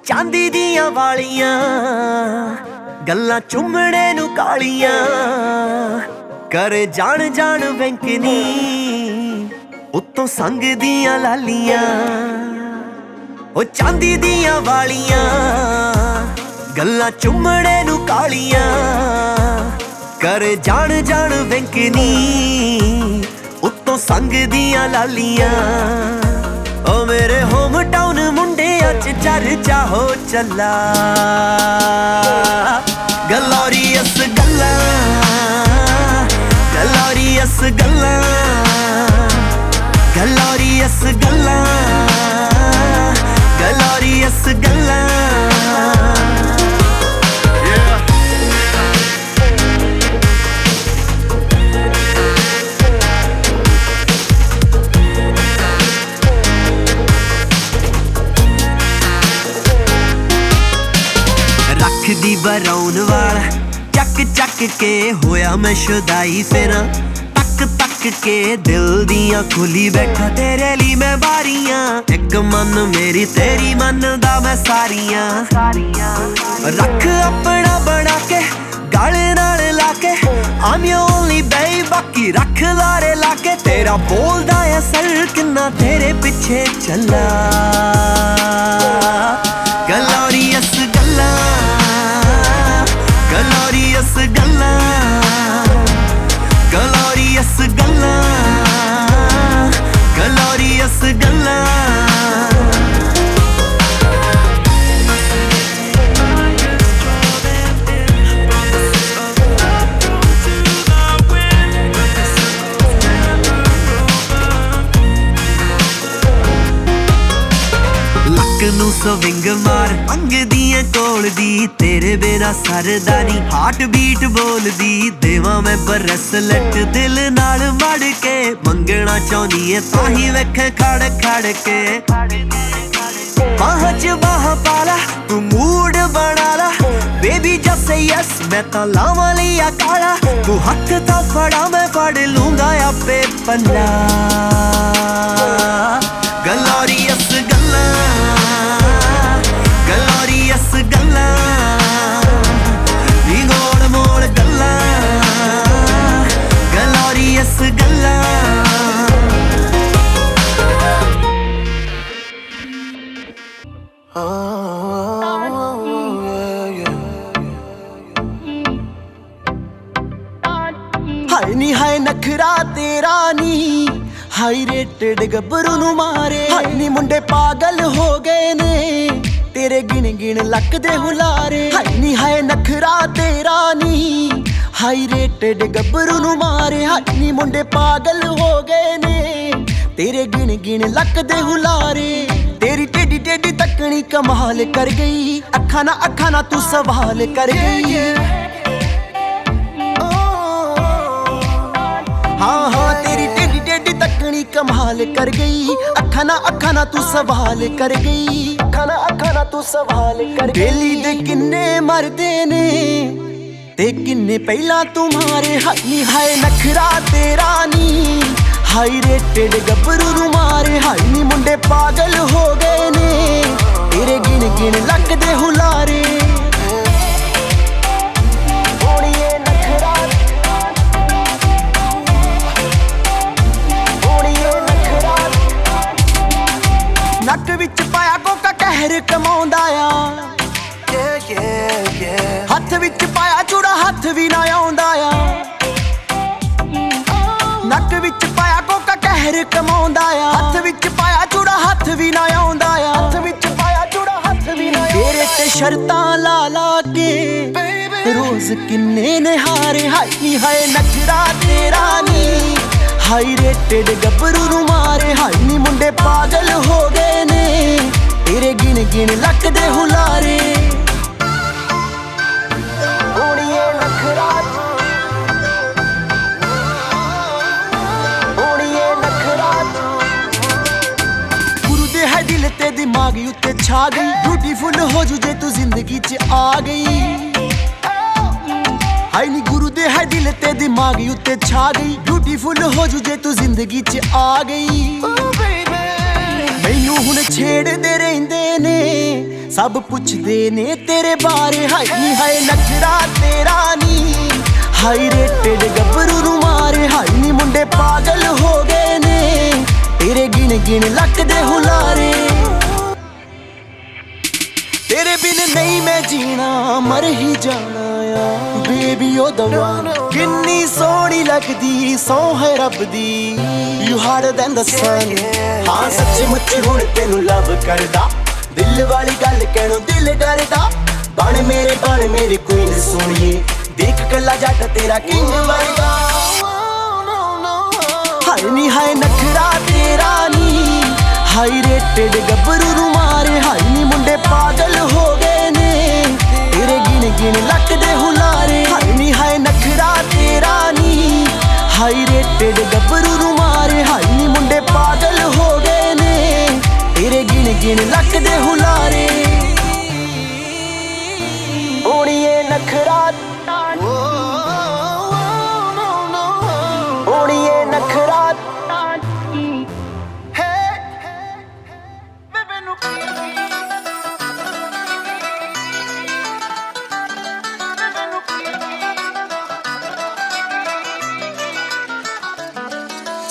चांदी दियां वालियां गल्लां चुमड़े नू कालियां करे जान जान बैंकनी उत्तों संग दियां लालियां। ओ चांदी दियां वालियां गल्लां चुमड़े नू कालियां करे जान जान बैंकनी उत्तों संग दियां लालियां। ओ मेरे होम टाउन मुंडे अच चर्चा हो चला ग्लोरियस गल्ला ग्लोरियस गल्ला ग्लोरियस गल्ला ग्लोरियस गल्ला। दी बरौन वाल चक चक के होया मैं शुदाई फिरा तक तक के दिल दियां खुली बैठा तेरे लिए मैं बारियां। एक मन मेरी तेरी मन दा मैं सारियां रख अपना बना के गल नाल लाके I'm your only babe बाकी रख लारे लाके तेरा बोलदा है सर किन्ना तेरे पीछे चला ग्लोरियस गल्ला ग्लोरियस गल्ला ग्लोरियस गल्ला ग्लोरियस गल्ला। नू स्विंग मार अंग दियां कोल दी तेरे बिना सरदा नी हार्ट बीट बोल दी देवा मैं ब्रेसलेट दिल नाल मड़ के मंगना चाहनी है ताही वेखे खड़ खड़ के बाह च बाह पाला तू मूड बना ला बेबी जस्ट से यस मैं तां लावां लिया काला तू हथ तां फड़ा मैं फड़ लूंगा आपे पल्ला ग्लोरियस गल्ला ग्लोरियस गल्ला नी गोल मोल गल्ला ग्लोरियस गल्ला। हाय नी हाय नखरा तेरा नी हाई रेटेड गब्बरू नू मारे हाय नी मुंडे पागल हो गए ने तेरे गिन गिन लक दे हुलारे। हाय नी हाय नखरा तेरा नी हाई रेटेड गब्बरू नू मारे हाय नी मुंडे पागल हो गए ने तेरे गिन गिन लक दे हुलारे। तेरी टेडी टेडी तकनी कमाल कर गई अखा ना तू सवाल कर गई। हाँ हाँ तेरी टेडी टेडी तकनी कमाल कर गई अखा ना तू सवाल कर गई अखा ना तू सवाल कर गई। बेली दे किन्ने मरदे ने ते किन्ने पहला तुम्हारे हाय नी हाय नखरा तेरा नी हाई रेटेड गब्बरू नू मारे हाय नी मुंडे पागल हो गए ने तेरे गिन गिन लक दे हुलारे। नक विच पाया कोका कहर कमाउंदा आ हथ विच पाया चूड़ा हथ भी ना आउंदा आ। नक विच पाया कोका कहर कमाउंदा आ हथ विच पाया चूड़ा हथ भी ना आउंदा आ। हथ विच पाया चूड़ा हथ भी ना तेरे ते शर्तां ला ला के रोज किन्ने निहारे हाय नी हाय नखरा तेरा नी हाई रेटेड गब्बरू नू मारे हाय नी मुंडे पागल हो गए ने तेरे गिन गिन लक दे हुलारे। गुरु दे है दिल ते दिमाग उत्ते छा गई ब्यूटीफुल हो जू जे तू जिंदगी च आ गई। हाय नी गुरु दे है दिल ते दिमाग उत्ते छा गई ब्यूटी ਬਿਊਟੀਫੁਲ ਹੋ ਜੂ ਜੇ ਤੂੰ ਜ਼ਿੰਦਗੀ 'ਚ ਆ ਗਈ। ਮੈਨੂੰ ਹੁਣ ਛੇੜਦੇ ਰਹਿੰਦੇ ਨੇ, ਸਭ ਪੁੱਛਦੇ ਨੇ ਤੇਰੇ ਬਾਰੇ। ਹਾਏ ਨੀ ਹਾਏ ਨਖਰਾ ਤੇਰਾ ਨੀ, ਹਾਈ ਰੇਟਡ ਗੱਭਰੂ ਨੂੰ ਮਾਰੇ। ਹਾਏ ਨੀ ਮੁੰਡੇ ਪਾਗਲ ਹੋ ਗਏ ਨੇ, ਤੇਰੇ ਗਿਣ ਗਿਣ ਲੱਕ ਦੇ ਹੁਲਾਰੇ। तेरे बिन नहीं मैं जीना, मर ही जाना आ बेबी ओ दवा। किन्नी सोहनी लगदी सौ है रब दी, you harder than the sun। हाँ सच्ची मुच्ची हुण तेनू लव करदा, दिल वाली गल कहणों दिल डरदा। बन मेरे क्वीन सोहणीए, देख कला जट तेरा किंग वर्गा। हाय नी हाय नखरा तेरा नी, हाई रेटेड गब्बरू नू मारे। हाई नी मुंडे पागल हो गए ने, तेरे गिन गिन लक दे हुलारे। हाई नी हाय नखरा तेरा नी, हाई रेटेड गब्बरू नू मारे। हाई नी मुंडे पागल हो गए ने, तेरे गिन गिन लक दे हुलारे। ओड़िए नखरा ओड़िए नखरा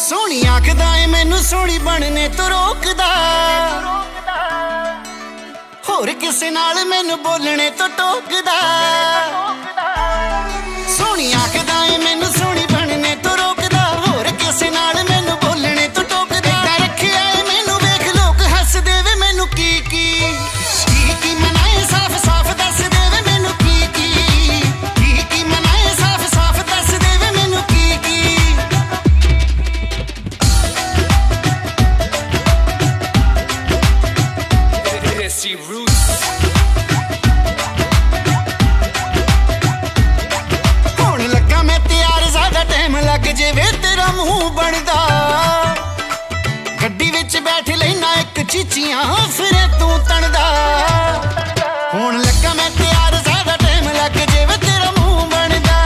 सोहनी आखदा ए मैनू सोहनी बनने तो रोकदा, होर किसे नाल मैनू बोलने तो टोकदा। सोहनी आखदा ए मैनू सोहनी बनने तो रोकदा, होर किसे नाल मैनू बोलने तो टोकदा। रखिया ए मैनू वेख लोग हसदे वे मैनू की मनाए साफ साफ दस दे वे मैनू की मनाए साफ साफ दस दे वे मैनू की। हुण लगा मैं तैयार, ज्यादा टाइम लग जावे तेरा मुंह बनदा। गड्डी विच बैठ लेना एक चीचियां फिर तू तणदा। हुण लगा मैं तैयार, ज्यादा टाइम लग जावे तेरा मुंह बनदा।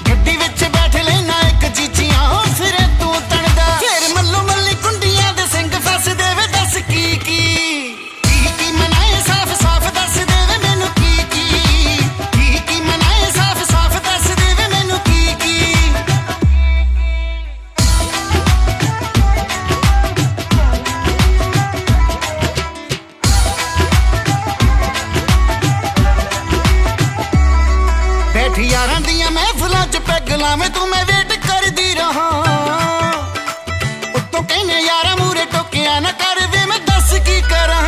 गड्डी विच बैठ लेना एक चीचियां फिर तू तणदा। फिर मल्लो मल्ली कुंडियां दे सिंग फस देवे दस की मनाए साफ साफ दस दे वे मैनू की मनाए साफ साफ दस दे वे मैनू की। बैठी यारां दियां महफिलां च पैग लावें तू मैं वेट करदी रहां। उत्तों कहने यारां मूरे टोकिया ना कर वे मैं दस की करां।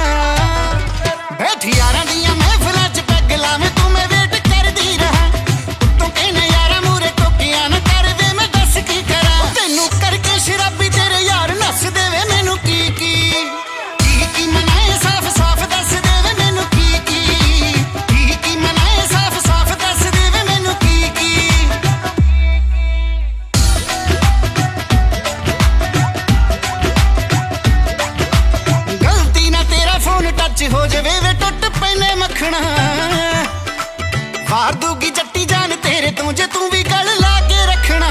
बैठी यारां दियां महफिलां च पैग लावें तू मैं वेट करदी रहां। उत्तों कहने यारां मूरे टोकिया ना कर वे मैं दस की करां। तैनू करके शराबी तेरे यार नस देवे मैनू की मनाए साफ साफ दस देवे मैनू की मनाए साफ साफ दस देवे मैनू की। गलती ना तेरा फोन टच हो जावे वे टुट पैने मखना। वार दूगी जट्टी जान तेरे तो जे तू भी गल ला के रखना।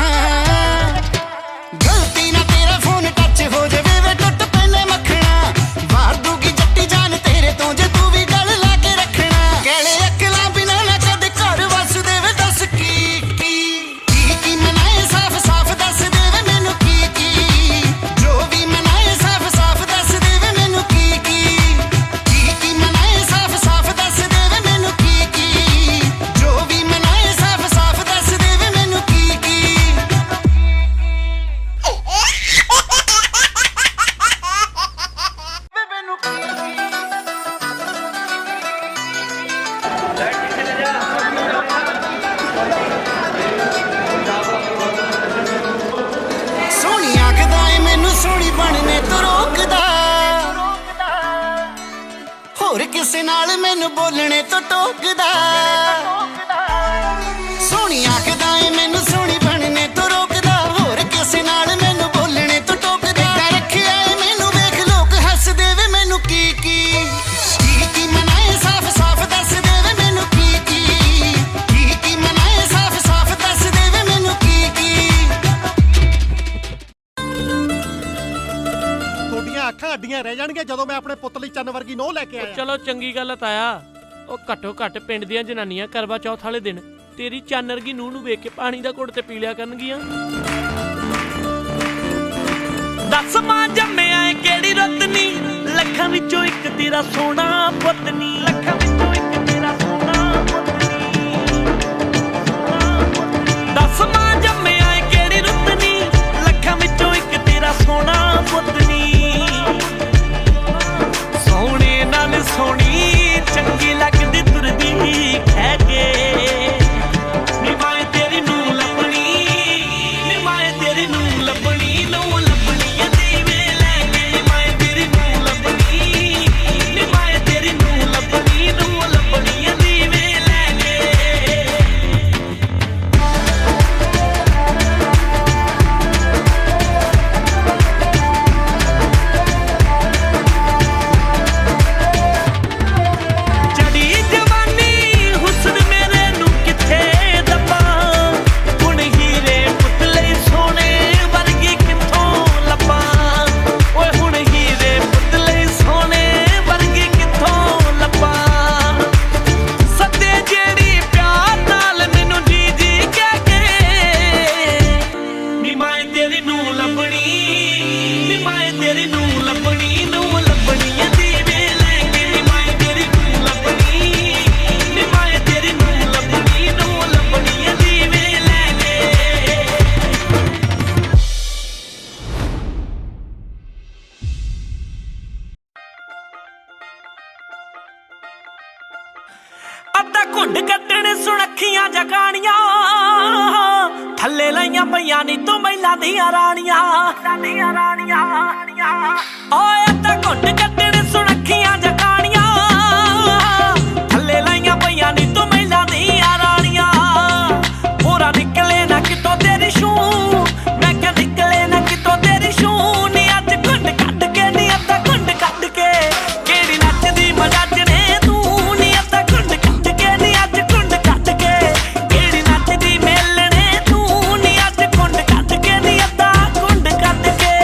गलती ना तेरा फोन टच हो जावे वे टुट पैने मखना। वार दूगी जट्टी जान तेरे तो जे तू भी गल ला के रखना। कहले अकला बिना ना कद घर वस देवे दस की मनाए साफ साफ दस देवे मैनू की जो भी मनाए साफ साफ दस देवे मैनू की मनाए साफ साफ दस देवे मैनू की जो भी मनाए साफ साफ दस देवे मैनू की। सोहनी आखदा ए मैनू सोहनी बनने तो रोकदा, होर किसे नाल मैनू बोलने तो टोकदा। सोहनी आखदा ए मैनू सोहनी बनने तो रोकदा, होर किसे नाल मैनू बोलने तो टोकदा। रखिया ए मैनू वेख लोग हसदे वे मैनू की मनाए साफ साफ दस दे वे मैनू की मनाए साफ साफ दस दे वे मैनू की। ਅੱਖਾਂ ਅੱਡੀਆਂ ਰਹਿ ਜਾਣਗੀਆਂ ਜਦੋਂ ਮੈਂ ਆਪਣੇ ਪੁੱਤ ਲਈ ਚੰਨ ਵਰਗੀ ਨੋਹ ਲੈ ਕੇ ਆਇਆ। ਚਲੋ ਚੰਗੀ ਗੱਲ ਆ ਤਾਇਆ। ਉਹ ਘੱਟੋ ਘੱਟ ਪਿੰਡ ਦੀਆਂ ਜਨਾਨੀਆਂ ਕਰਵਾ ਚੌਥ ਵਾਲੇ ਦਿਨ ਤੇਰੀ ਚੰਨ ਵਰਗੀ ਨੂੰਹ ਨੂੰ ਵੇਖ ਕੇ ਪਾਣੀ ਦਾ ਘੁੱਟ ਤੇ ਪੀ ਲਿਆ ਕਰਨਗੀਆਂ। ਦੱਸ ਮਾਂ ਜੰਮਿਆ ਏ ਕਿਹੜੀ ਰੁੱਤ ਨੀ, ਲੱਖਾਂ ਵਿੱਚੋਂ ਇੱਕ ਤੇਰਾ ਸੋਹਣਾ ਪੁੱਤ ਨੀ, ਲੱਖਾਂ ਵਿੱਚੋਂ ਇੱਕ ਤੇਰਾ ਸੋਹਣਾ ਪੁੱਤ ਨੀ। ਦੱਸ ਮਾਂ ਜੰਮਿਆ ਏ ਕਿਹੜੀ ਰੁੱਤ ਨੀ, ਲੱਖਾਂ ਵਿੱਚੋਂ ਇੱਕ ਤੇਰਾ ਸੋਹਣਾ ਪੁੱਤ ਨੀ। ਸੋਹਣੇ ਨਾਲ ਸੋਹਣੀ ਚੰਗੀ ਲੱਗਦੀ ਤੁਰਦੀ ਖਹਿ ਕੇ, ਨੀ ਮਾਏ ਤੇਰੀ ਨੂੰ ਲੱਭਣੀ, ਨੀ ਮਾਏ ਤੇਰੀ ਨੂੰ ਲੱਭਣੀ, ਨੂੰ ਲੱਭਣੀ ਦੀਵੇ ਲੈ ਕੇ, ਮਾਏ ਤੇਰੀ ਨੂੰ ਲੱਭਣੀ, ਨੀ ਮਾਏ ਤੇਰੀ ਨੂੰ ਲੱਭਣੀ, ਨੂੰ ਲੱਭਣੀ ਦੀਵੇ ਲੈ ਕੇ। ਚੜੀ ਜਵਾਨੀ ਹੁਸਨ ਮੇਰੇ ਨੂੰ ਕਿੱਥੇ ਦੱਬਾਂ, ਹੁਣ ਹੀਰੇ ਪੁਤਲੇ ਸੋਹਣੇ ਵਰਗੀ ਕਿੱਥੋਂ ਲੱਭਾਂ, ਓਏ ਹੁਣ ਹੀਰੇ ਪੁਤਲੇ ਸੋਹਣੇ ਵਰਗੀ ਕਿੱਥੋਂ ਲੱਭਾਂ। ਸੱਦੇ ਜਿਹੜੀ ਪਿਆਰ ਨਾਲ ਮੈਨੂੰ ਜੀ ਜੀ ਕਹਿ ਕੇ, ਨੀ ਮਾਏ ਤੇਰੀ ਨੂੰ ਲੱਭਣੀ, ਨੀ ਮਾਏ ਤੇਰੀ ਨੂੰ ਲੱਭਣੀ, ਨੂੰ ਲੱਭਣੀ ਦੀਵੇ ਲੈ ਕੇ, ਨੀ ਮਾਏ ਤੇਰੀ ਨੂੰ ਲੱਭਣੀ, ਨੀ ਮਾਏ ਤੇਰੀ ਨੂੰ ਲੱਭਣੀ, ਨੂੰ ਲੱਭਣੀ ਦੀਵੇ ਲੈ ਕੇ। ਅੱਧਾ ਘੁੰਡ ਕੱਟਣੇ ਸੁਣੱਖੀਆਂ ਜਗਾਣੀਆਂ, ਥੱਲੇ ਲਾਈਆਂ ਪਈਆਂ ਨੀ ਤੂੰ ਮਹਿਲਾਂ ਦੀਆਂ ਰਾਣੀਆਂ, ਓਏ ਅੱਧਾ ਘੁੰਡ ਕੱਟਣੇ ਸੁਣੱਖੀਆਂ ਜਗਾਣੀਆਂ, ਥੱਲੇ ਲਾਈਆਂ ਪਈਆਂ ਨੀ ਤੂੰ ਮਹਿਲਾਂ ਦੀਆਂ ਰਾਣੀਆਂ। ਹੋਰਾ ਨਿਕਲੇ ਨਾ ਕਿਤੋਂ ਤੇਰੀ ਛੂ, ਮੈਂ ਕਿਹਾ ਨਿਕਲੇ ਨਾ ਕਿਤੋਂ ਤੇਰੀ ਛੂ, ਨੀ ਅੱਜ ਘੁੰਡ ਕੱਢ ਕੇ, ਨੀ ਅੱਧਾ ਘੁੰਡ ਕੱਢ ਕੇ, ਕਿਹੜੀ ਨੱਚਦੀ ਮਜਾਜਣੇ ਤੂੰ, ਨੀ ਅੱਧਾ ਘੁੰਡ ਕੱਢ ਕੇ, ਨੀ ਅੱਜ ਘੁੰਡ ਕੱਢ ਕੇ, ਕਿਹੜੀ ਨੱਚਦੀ ਮੇਲਣੇ ਤੂੰ, ਨੀ ਅੱਜ ਘੁੰਡ ਕੱਢ ਕੇ, ਨੀ ਅੱਧਾ ਘੁੰਡ ਕੱਢ ਕੇ।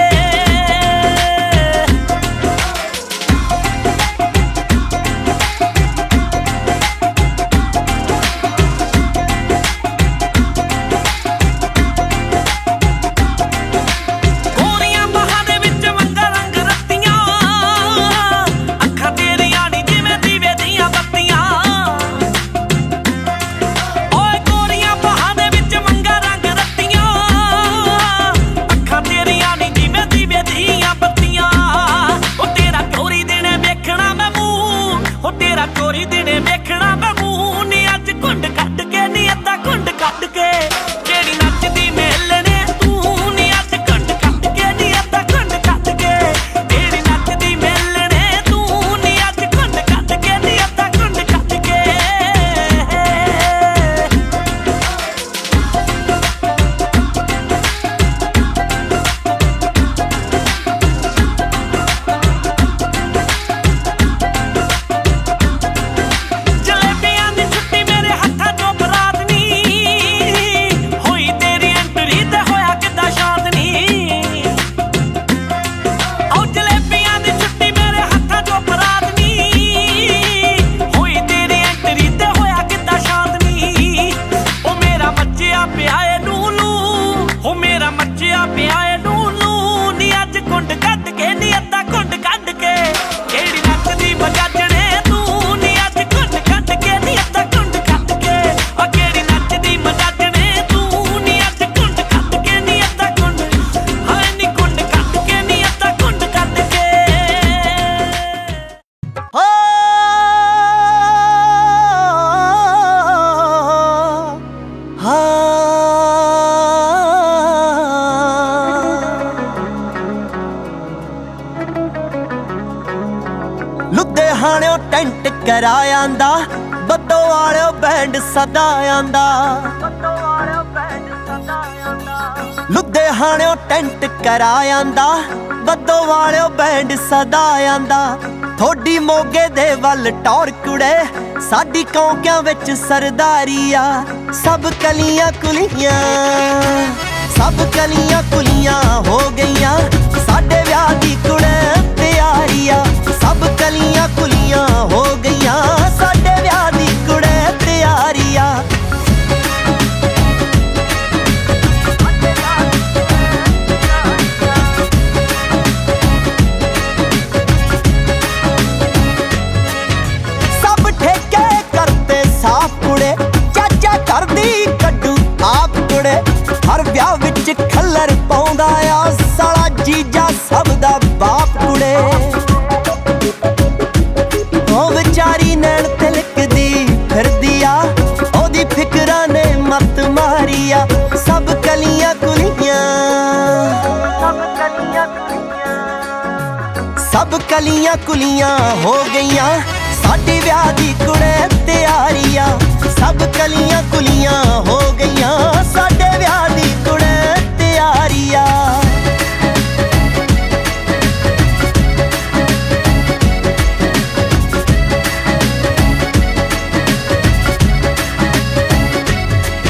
ਗੋਰੀਆਂ ਬਾਹਾਂ ਦੇ ਵਿੱਚ ਵੰਗਾ ਰੰਗ ਰੱਤੀਆਂ, ਅੱਖਾਂ ਤੇਰੀਆਂ ਨੀ ਜਿਵੇਂ ਦੀਵੇ ਦੀਆਂ ਬੱਤੀਆਂ, ਓਏ ਗੋਰੀਆਂ ਬਾਹਾਂ ਦੇ ਵਿੱਚ ਵੰਗਾ ਰੰਗ ਰੱਤੀਆਂ, ਅੱਖਾਂ ਤੇਰੀਆਂ ਨੀ ਜਿਵੇਂ ਦੀਵੇ ਦੀਆਂ ਬੱਤੀਆਂ। ਉਹ ਤੇਰਾ ਚੋਰੀ ਦਿਨੇ ਵੇਖਣਾ ਮੈਂ ਮੂੰਹ, ਉਹ ਤੇਰਾ ਚੋਰੀ ਦਿਨੇ ਵੇਖਣਾ ਮੈਂ ਮੂੰਹ, ਨੀ ਅੱਜ ਘੁੰਡ ਕੱਢ ਕੇ, ਨੀ ਅੱਧਾ ਘੁੰਡ ਕੱਢ ਕੇ, ਜਿਹੜੀ ਨੱਚਦੀ ਮੇਲਣੇ ਤੂੰ, ਨੀ ਅੱਜ ਘੁੰਡ ਕੱਢ ਕੇ, ਨੀ ਅੱਧਾ ਘੁੰਡ ਕੱਢ ਕੇ, ਜਿਹੜੀ ਨੱਚਦੀ ਮੇਲਣੇ ਤੂੰ, ਨੀ ਅੱਜ ਘੁੰਡ ਕੱਢ ਕੇ, ਨੀ ਅੱਧਾ ਘੁੰਡ ਕੱਢ ਕੇ। ਜਲੇਬੀਆਂ ਦੀ ਛੁੱਟੀ ਮੇਰੇ ਹੱਥਾਂ ਚੋਂ ਬਰਾਤ ਨੀ, ਹੋਈ ਤੇਰੀ ਐਂਟਰੀ ਤੇ ਹੋਇਆ ਕਿੱਦਾਂ ਸ਼ਾਂਤ ਨੀ। ਓ ਜਲੇਬੀਆਂ ਦੀ ਛੁੱਟੀ ਮੇਰੇ ਹੱਥਾਂ ਚੋਂ ਬਰਾਤ ਨੀ, ਹੋਈ ਤੇਰੀ ਐਂਟਰੀ ਤੇ ਹੋਇਆ ਕਿੱਦਾਂ ਸ਼ਾਂਤ ਨੀ। ਓ ਮੇਰਾ ਮੱਚਿਆ ਪਿਆ ਏ ਨੂਲੂ, ਓ ਮੇਰਾ ਮੱਚਿਆ ਪਿਆ ਏ ਨੂਲੂ, ਨੀ ਅੱਜ ਘੁੰਡ ਕੱਢ ਕੇ, ਨੀ ਅੱਧਾ ਘੁੰਡ ਕੱਢ ਕੇ, ਕਿਹੜੀ ਨੱਚਦੀ ਮਜਾਜਣੇ ਤੂੰ, ਨੀ ਅੱਜ ਘੁੰਡ ਕੱਢ ਕੇ, ਨੀ ਅੱਧਾ ਘੁੰਡ ਕੱਢ ਕੇ, ਓ ਕਿਹੜੀ ਨੱਚਦੀ ਮਜਾਜਣੇ ਤੂੰ, ਨੀ ਅੱਜ ਘੁੰਡ ਕੱਢ ਕੇ, ਨੀ ਅੱਧਾ ਘੁੰਡ, ਹਾਏ ਨੀ ਘੁੰਡ ਕੱਢ ਕੇ, ਨੀ ਅੱਧਾ ਘੁੰਡ ਕੱਢ ਕੇ। ਹੋ ਲੁਧਿਆਣਿਓਂ ਟੈਂਟ ਕਰਾਇਆਂਦਾ, ਬੱਦੋ ਵਾਲਿਓ ਬੈਂਡ ਸਦਾ ਆਂਦਾ, ਲੁਧਿਆਣਿਓਂ ਟੈਂਟ ਕਰਾਇਆਂਦਾ, ਬੱਦੋ ਵਾਲਿਓ ਬੈਂਡ ਸਦਾ ਆਂਦਾ। ਥੋੜੀ ਮੋਗੇ ਦੇ ਵੱਲ ਟੌਰ ਕੁੜੇ, ਸਾਡੀ ਕੌਂਕਿਆਂ ਵਿੱਚ ਸਰਦਾਰੀ ਆ। ਸਭ ਕਲੀਆਂ ਕੁਲੀਆਂ, ਸਭ ਕਲੀਆਂ ਕੁਲੀਆਂ ਹੋ ਗਈਆਂ, ਸਾਡੇ ਵਿਆਹ ਦੀ ਕੁੜੇ ਤੇ ਕੁਲੀਆਂ ਹੋ ਗਈਆਂ ਸਾਡੇ ਵਿਆਹ ਦੀ ਕੁੜੇ ਤਿਆਰੀ ਆ ਸਭ ਠੇਕੇ ਕਰਤੇ ਸਾਫ ਕੁੜੇ ਚਾਚਾ ਕਰਦੀ ਕੱਢੂ ਆਪ ਕੁੜੇ ਹਰ ਵਿਆਹ ਵਿੱਚ ਖੱਲਰ ਪਾਉਂਦਾ ਆ ਸਾਲਾ ਜੀਜਾ ਸਭ ਦਾ ਬਾਪ ਕੁੜੇ ਉਹ ਵਿਚਾਰੀ ਨੈਣ ਤਿਲਕਦੀ ਫਿਰਦੀ ਆ ਉਹਦੀ ਫਿਕਰਾਂ ਨੇ ਮੱਤ ਮਾਰੀ ਆ ਸਭ ਕਲੀਆਂ ਕੁਲੀਆਂ ਸਭ ਕਲੀਆਂ ਕੁਲੀਆਂ ਹੋ ਗਈਆਂ ਸਾਡੇ ਵਿਆਹ ਦੀ ਕੁੜੇ ਤਿਆਰੀ ਆ ਸਭ ਕਲੀਆਂ ਕੁਲੀਆਂ ਹੋ ਗਈਆਂ ਸਾਡੇ ਵਿਆਹ ਦੀ ਕੁੜੇ ਤਿਆਰੀ ਆ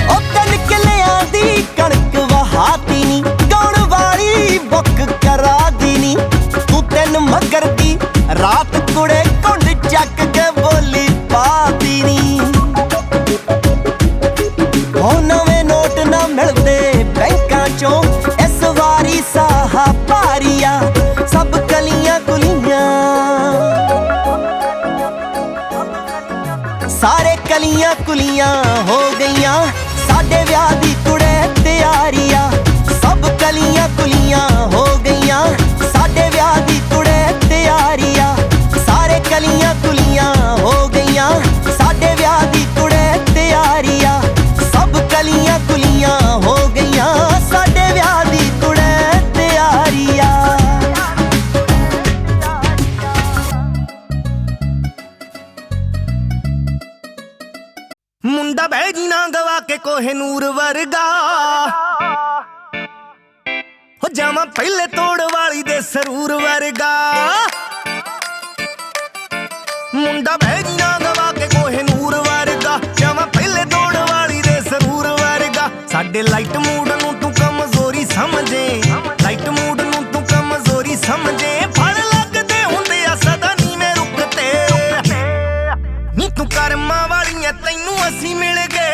ਉਹ 3 ਕਿੱਲਿਆਂ ਦੀ ਕਣਕ ਵਹਾਤੀ ਨੀ ਗਾਉਣ ਵਾਲੀ ਬੁੱਕ ਕਰਾ ਦੀ ਨੀ ਤੂੰ 3 ਮੱਗਰ ਦੀ ਰਾਤ ਕੁੜੇ ਕੁੰਡ ਚੱਕ ਕੇ ਬੋਲੀ ਪਾਤੀ ਨੀ ਉਹ ਨਵੇਂ ਨੋਟ ਨਾ ਮਿਲਦੇ ਬੈਂਕਾਂ ਚੋਂ ਇਸ ਵਾਰੀ ਸਾਹਾ ਭਾਰੀਆ ਸਭ ਕਲੀਆਂ ਕੁਲੀਆਂ ਸਾਰੇ ਕਲੀਆਂ ਕੁਲੀਆਂ ਹੋ ਗਈਆਂ ਸਾਡੇ ਵਿਆਹ ਦੀ ਕੁੜੇ ਤਿਆਰੀ ਆ ਸਭ ਕਲੀਆਂ ਕੁਲੀਆਂ ਹੋ ਗਈਆਂ ਸਾਡੇ ਵਿਆਹ ਦੀ ਕੁੜੇ ਤਿਆਰੀ ਆ ਸਾਰੇ ਕਲੀਆਂ ਕੁਲੀਆਂ ਹੋ ਗਈਆਂ ਸਾਡੇ ਵਿਆਹ ਦੀ ਕੁੜੇ ਤਿਆਰੀ ਆ ਸਭ ਕਲੀਆਂ ਕੁਲੀਆਂ ਹੋ ਗਈਆਂ ਸਾਡੇ ਵਿਆਹ ਦੀ ਕੁੜੇ ਤਿਆਰੀ ਆ ਮੁੰਡਾ ਬਹਿ ਜੀ ਨਾ ਗਵਾ ਕੇ ਕੋਹੇ ਨੂਰ ਵਰਗਾ ਹੋ ਜਾਵਾਂ ਪਹਿਲੇ ਤੋੜ ਵਾਲੀ ਦੇ ਸਰੂਰ ਵਰਗਾ ਮੁੰਡਾ ਬਹਿ ਜੀ ਨਾ ਗਵਾ ਕੇ ਕੋਹੇ ਨੂਰ ਵਰਗਾ ਜਾਵਾਂ ਪਹਿਲੇ ਤੋੜ ਵਾਲੀ ਦੇ ਸਰੂਰ ਵਰਗਾ ਸਾਡੇ ਲਾਈਟ ਮੂਡ ਨੂੰ ਤੂੰ ਕਮਜ਼ੋਰੀ ਸਮਝੇ ਲਾਈਟ ਮੂਡ ਨੂੰ ਤੂੰ ਕਮਜ਼ੋਰੀ ਸਮਝੇ ਫੜ ਲੱਗਦੇ ਹੁੰਦੇ ਆ ਸਦਾ ਨੀਵੇਂ ਰੁੱਖ ਤੇ ਨੀ ਤੂੰ ਕਰਮਾਂ ਵਾਲੀਆਂ ਤੈਨੂੰ ਅਸੀਂ ਮਿਲ ਗਏ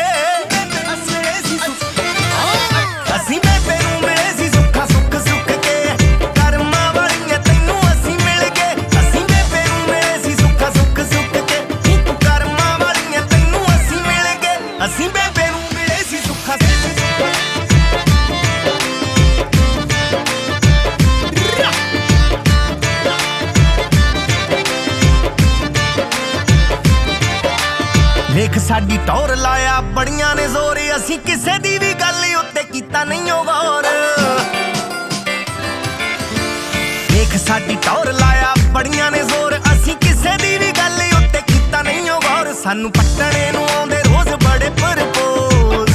ਅਸੀਂ ਬੇਬੇ ਨੂੰ ਮਿਲੇ ਸੀ ਸੁੱਖਾ ਸੁੱਖ ਸੁੱਖ ਕੇ ਕਰਮਾਂ ਵਾਲੀਆਂ ਤੈਨੂੰ ਅਸੀਂ ਮਿਲ ਗਏ ਅਸੀਂ ਬੇਬੇ ਨੂੰ ਮਿਲੇ ਸੀ ਸੁੱਖਾ ਸੁੱਖ ਸੁੱਖ ਕੇ ਨੀ ਤੂੰ ਕਰਮਾਂ ਵਾਲੀਆਂ ਤੈਨੂੰ ਅਸੀਂ ਮਿਲ ਗਏ ਅਸੀਂ ਬੇਬੇ ਨੂੰ ਮਿਲੇ ਸੀ ਸੁੱਖਾ ਸੁੱਖ ਵੇਖ ਸਾਡੀ ਟੌਰ ਲਾਇਆ ਬੜੀਆਂ ਨੇ ਜ਼ੋਰ ਅਸੀਂ ਕਿਸੇ ਦੀ ਵੀ ਗੱਲ ਉੱਤੇ ਕੀਤਾ ਨਹੀਂ ਓ ਗੌਰ ਵੇਖ ਸਾਡੀ ਟੌਰ ਲਾਇਆ ਬੜੀਆਂ ਨੇ ਜ਼ੋਰ ਅਸੀਂ ਕਿਸੇ ਦੀ ਵੀ ਗੱਲ ਉੱਤੇ ਕੀਤਾ ਨਹੀਂ ਓ ਗੌਰ ਸਾਨੂੰ ਪੱਟਣੇ ਨੂੰ ਆਉਂਦੇ ਰੋਜ਼ ਬੜੇ ਪਰਪੋਜ਼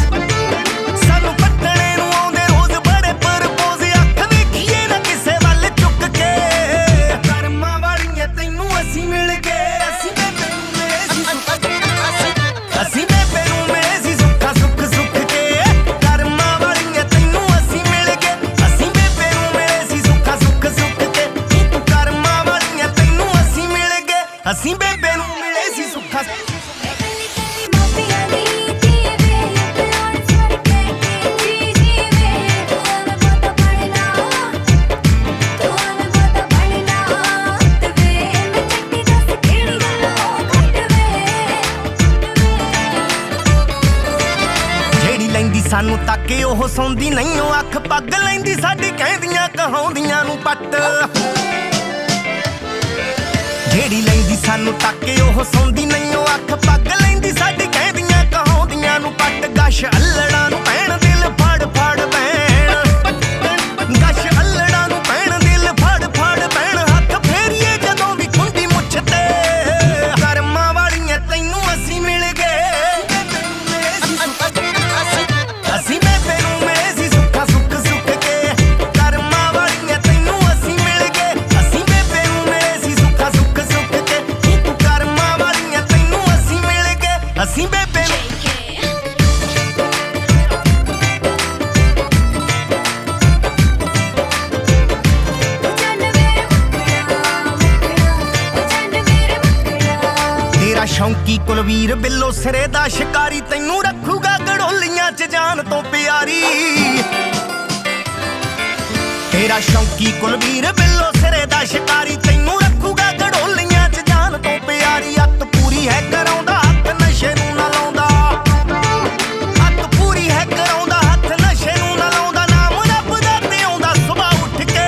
ਸਾਨੂੰ ਪੱਟਣੇ ਨੂੰ ਆਉਂਦੇ ਰੋਜ਼ ਬੜੇ ਪਰਪੋਜ਼ ਅੱਖ ਵੇਖੀਏ ਨਾ ਕਿਸੇ ਵੱਲ ਚੁੱਕ ਕੇ ਕਰਮਾਂ ਵਾਲੀਆਂ ਤੈਨੂੰ ਅਸੀਂ ਮਿਲ ਗਏ ਅਸੀਂ ਬੇਬੇ ਨੂੰ ਮਿਲੇ ਸੀ ਅਸੀਂ ਬੇਬੇ ਨੂੰ ਮਿਲੇ ਸੀ ਸੁੱਖਾ ਸੁੱਖ ਸੁੱਖ ਕੇ ਕਰਮਾਂ ਵਾਲੀਆਂ ਤੈਨੂੰ ਅਸੀਂ ਮਿਲ ਗਏ ਅਸੀਂ ਬੇਬੇ ਨੂੰ ਮਿਲੇ ਸੀ ਸੁੱਖਾ ਸੁੱਖ ਸੁੱਖ ਕੇ ਤੂੰ ਕਰਮਾਂ ਵਾਲੀਆਂ ਤੈਨੂੰ ਅਸੀਂ ਮਿਲ ਗਏ ਅਸੀਂ ਬੇਬੇ ਨੂੰ ਮਿਲੇ ਸੀ ਸੁੱਖਾ ਸਾਨੂੰ ਤਾਕੇ ਉਹ ਸੌਂਦੀ ਨਹੀਂ ਉਹ ਅੱਖ ਪੱਗ ਲੈਂਦੀ ਸਾਡੀ ਕਹਿੰਦੀਆਂ ਕਹਾਉਂਦੀਆਂ ਨੂੰ ਪੱਟ ਜਿਹੜੀ ਲੈਂਦੀ ਸਾਨੂੰ ਤਾਕੇ ਉਹ ਸੌਂਦੀ ਨਹੀਂ ਉਹ ਅੱਖ ਪੱਗ ਲੈਂਦੀ ਸਾਡੀ ਕਹਿੰਦੀਆਂ ਕਹਾਉਂਦੀਆਂ ਨੂੰ ਪੱਟ ਗਸ਼ ਅੱਲੜਾਂ ਨੂੰ ਪੈਣ ਦਿਲ ਫੜ ਫੜ ਪੈਣ ਗਸ਼ ਅੱਲੜਾਂ ਨੂੰ ਪੈਣ ਦਿਲ ਫੜ ਫੜ ਪੈਣ ਹੱਥ ਫੇਰੀਏ ਜਦੋਂ ਵੀ ਖੁੰਡੀ ਮੁੱਛ ਤੇ ਕਰਮਾਂ ਵਾਲੀਆਂ ਤੈਨੂੰ ਅਸੀਂ ਮਿਲ ਗਏ ਅਸੀਂ ਬੇਬੇ ਨੂੰ ਮਿਲੇ ਸੀ ਸੁੱਖਾ ਸੁੱਖ ਸੁੱਖ ਕੇ ਕਰਮਾਂ ਵਾਲੀਆਂ ਤੈਨੂੰ ਅਸੀਂ ਮਿਲ ਗਏ ਅਸੀਂ ਬੇਬੇ ਨੂੰ ਮਿਲੇ ਸੀ ਸੁੱਖਾ ਸੁੱਖ ਸੁੱਖ ਕੇ ਤੂੰ ਕਰਮਾਂ ਵਾਲੀਆਂ ਤੈਨੂੰ ਅਸੀਂ ਮਿਲ ਗਏ ਅਸੀਂ ਬੇਬੇ ਨੂੰ ਸ਼ੌਂਕੀ ਕੁਲਵੀਰ ਬਿੱਲੋ ਸਿਰੇ ਦਾ ਸ਼ਿਕਾਰੀ ਤੈਨੂੰ ਰੱਖੂਗਾ ਗੜੋਲੀਆਂ 'ਚ ਜਾਨ ਤੋਂ ਪਿਆਰੀ ਤੇਰਾ ਸ਼ੌਂਕੀ ਕੁਲਵੀਰ ਬਿੱਲੋ ਸਿਰੇ ਦਾ ਸ਼ਿਕਾਰੀ ਤੈਨੂੰ ਰੱਖੂਗਾ ਗੜੋਲੀਆਂ 'ਚ ਜਾਨ ਤੋਂ ਪਿਆਰੀ ਅੱਤ ਪੂਰੀ ਹੈ ਕਰਾਉਂਦਾ ਹੱਥ ਨਸ਼ੇ ਨੂੰ ਨਾ ਲਾਉਂਦਾ ਅੱਤ ਪੂਰੀ ਹੈ ਕਰਾਉਂਦਾ ਹੱਥ ਨਸ਼ੇ ਨੂੰ ਨਾ ਲਾਉਂਦਾ ਨਾਮ ਰੱਬ ਦਾ ਤੇ ਆਉਂਦਾ ਸੁਬਾਹ ਉੱਠ ਕੇ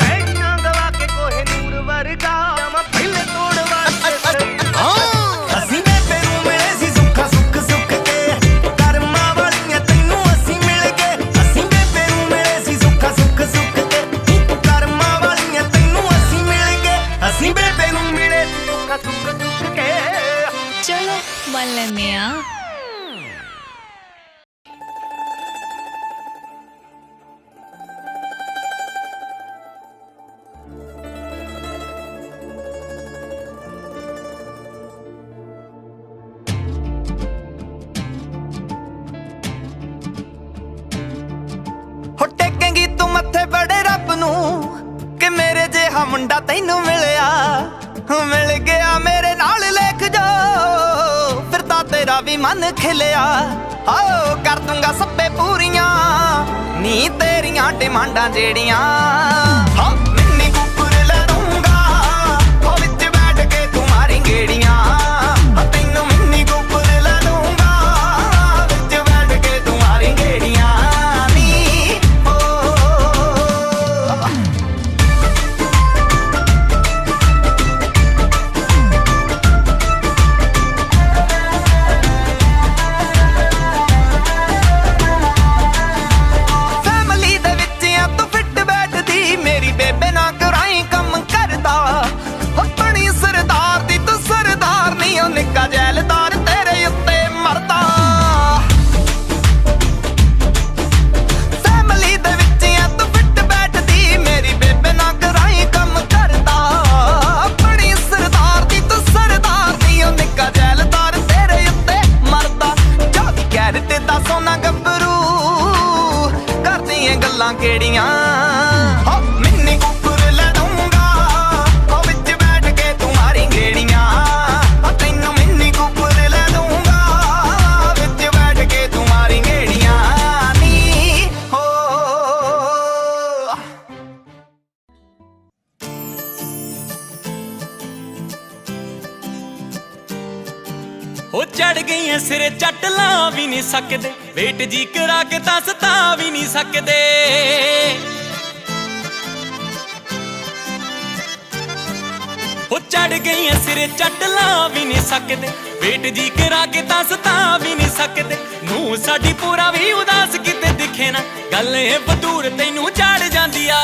ਬੈਠਾਂ ਦਵਾ ਕੇ ਕੋਹੇ ਨੂਰ ਵਰਗਾ ਮੈਂ ਪਹਿਲੇ ਤੋੜ ਵਾਰ ਅਸੀਂ ਬੇਬੇ ਨੂੰ ਮਿਲੇ ਸੀ ਸੁੱਖਾ ਸੁੱਖ ਸੁੱਖ ਕੇ ਕਰਮਾਂ ਵਾਲੀਆਂ ਤੈਨੂੰ ਅਸੀਂ ਮਿਲ ਗਏ ਅਸੀਂ ਬੇਬੇ ਨੂੰ ਮਿਲੇ ਸੀ ਸੁੱਖਾ ਸੁੱਖ ਸੁੱਖ ਕੇ ਕਰਮਾਂ ਵਾਲੀਆਂ ਤੈਨੂੰ ਅਸੀਂ ਮਿਲ ਗਏ ਅਸੀਂ ਬੇਬੇ ਨੂੰ ਮਿਲੇ ਸੀ ਸੁੱਖਾ ਸੁੱਖ ਸੁੱਖ ਕੇ ਚਲੋ ਮੰਨ ਲੈਂਦੇ ਆ ਹੋ ਟੇਕੇਂਗੀ ਤੂੰ ਮੱਥੇ ਬੜੇ ਰੱਬ ਨੂੰ ਕਿ ਮੇਰੇ ਜਿਹਾ ਮੁੰਡਾ ਤੈਨੂੰ ਮਿਲਿਆ ਮਿਲ ਗਿਆ ਮੇਰੇ ਨਾਲ ਲੇਖ ਜੋ ਫਿਰ ਤਾਂ ਤੇਰਾ ਵੀ ਮਨ ਖਿਲਿਆ ਆਓ ਕਰ ਦੂੰਗਾ ਸੱਪੇ ਪੂਰੀਆਂ ਨੀ ਤੇਰੀਆਂ ਡਿਮਾਂਡਾਂ ਜਿਹੜੀਆਂ ਹਾਂ ਮਿੰਨੀ ਕੁੱਕਰ ਲੈ ਦੂੰਗਾ ਉਹ ਵਿੱਚ ਬੈਠ ਕੇ ਤੂੰ ਮਾਰੀ ਗੇੜੀਆਂ ਤੈਨੂੰ ਮਿੰਨੀ ਕੁੱਕਰ ਲੈ ਦੂੰਗਾ ਵਿੱਚ ਬੈਠ ਕੇ ਤੂੰ ਮਾਰੀ ਗੇੜੀਆਂ ਜੈਲਦਾਰ ਤੇਰੇ ਉੱਤੇ ਮਰਦਾ ਫੈਮਿਲੀ ਦੇ ਵਿੱਚ ਆ ਤੂੰ ਫਿੱਟ ਬੈਠਦੀ ਮੇਰੀ ਬੇਬੇ ਨਾ ਕਰਾਈ ਕੰਮ ਕਰਦਾ ਬੜੀ ਸਰਦਾਰ ਦੀ ਤੂੰ ਸਰਦਾਰ ਦੀ ਉਹ ਨਿੱਕਾ ਜੈਲਦਾਰ ਤੇਰੇ ਉੱਤੇ ਮਰਦਾ ਜਦ ਕੈਰਟ ਦਾ ਸੋਨਾ ਗੱਭਰੂ ਕਰਦੀਆਂ ਗੱਲਾਂ ਕਿਹੜੀਆਂ ਮਿੰਨੀ ਕੁੱਕਰ ਲੈ ਦੂੰਗਾ ਉਹ ਵਿੱਚ ਬੈਠ ਕੇ ਤੂੰ ਮਾਰੀ ਗੇੜੀਆਂ ਹੋ ਚੜ ਗਈਆਂ ਸਿਰੇ ਚੱਟ ਲਾ ਵੀ ਨਹੀਂ ਸਕਦੇ ਵੇਟ ਜੀ ਕਰਾ ਕੇ ਤਾਂ ਸਤਾ ਵੀ ਨਹੀਂ ਸਕਦੇ ਹੋ ਚੜ ਗਈਆਂ ਸਿਰੇ ਚੱਟ ਲਾ ਵੀ ਨਹੀਂ ਸਕਦੇ ਵੇਟ ਜੀ ਕਰਾ ਕੇ ਤਾਂ ਸਤਾ ਵੀ ਨਹੀਂ ਸਕਦੇ ਨੂੰ ਸਾਡੀ ਪੂਰਾ ਵੀ ਉਦਾਸ ਕਿਤੇ ਦਿਖੇ ਨਾ ਗੱਲ ਇਹ ਬਦੂਰ ਤੈਨੂੰ ਚੜ ਜਾਂਦੀ ਆ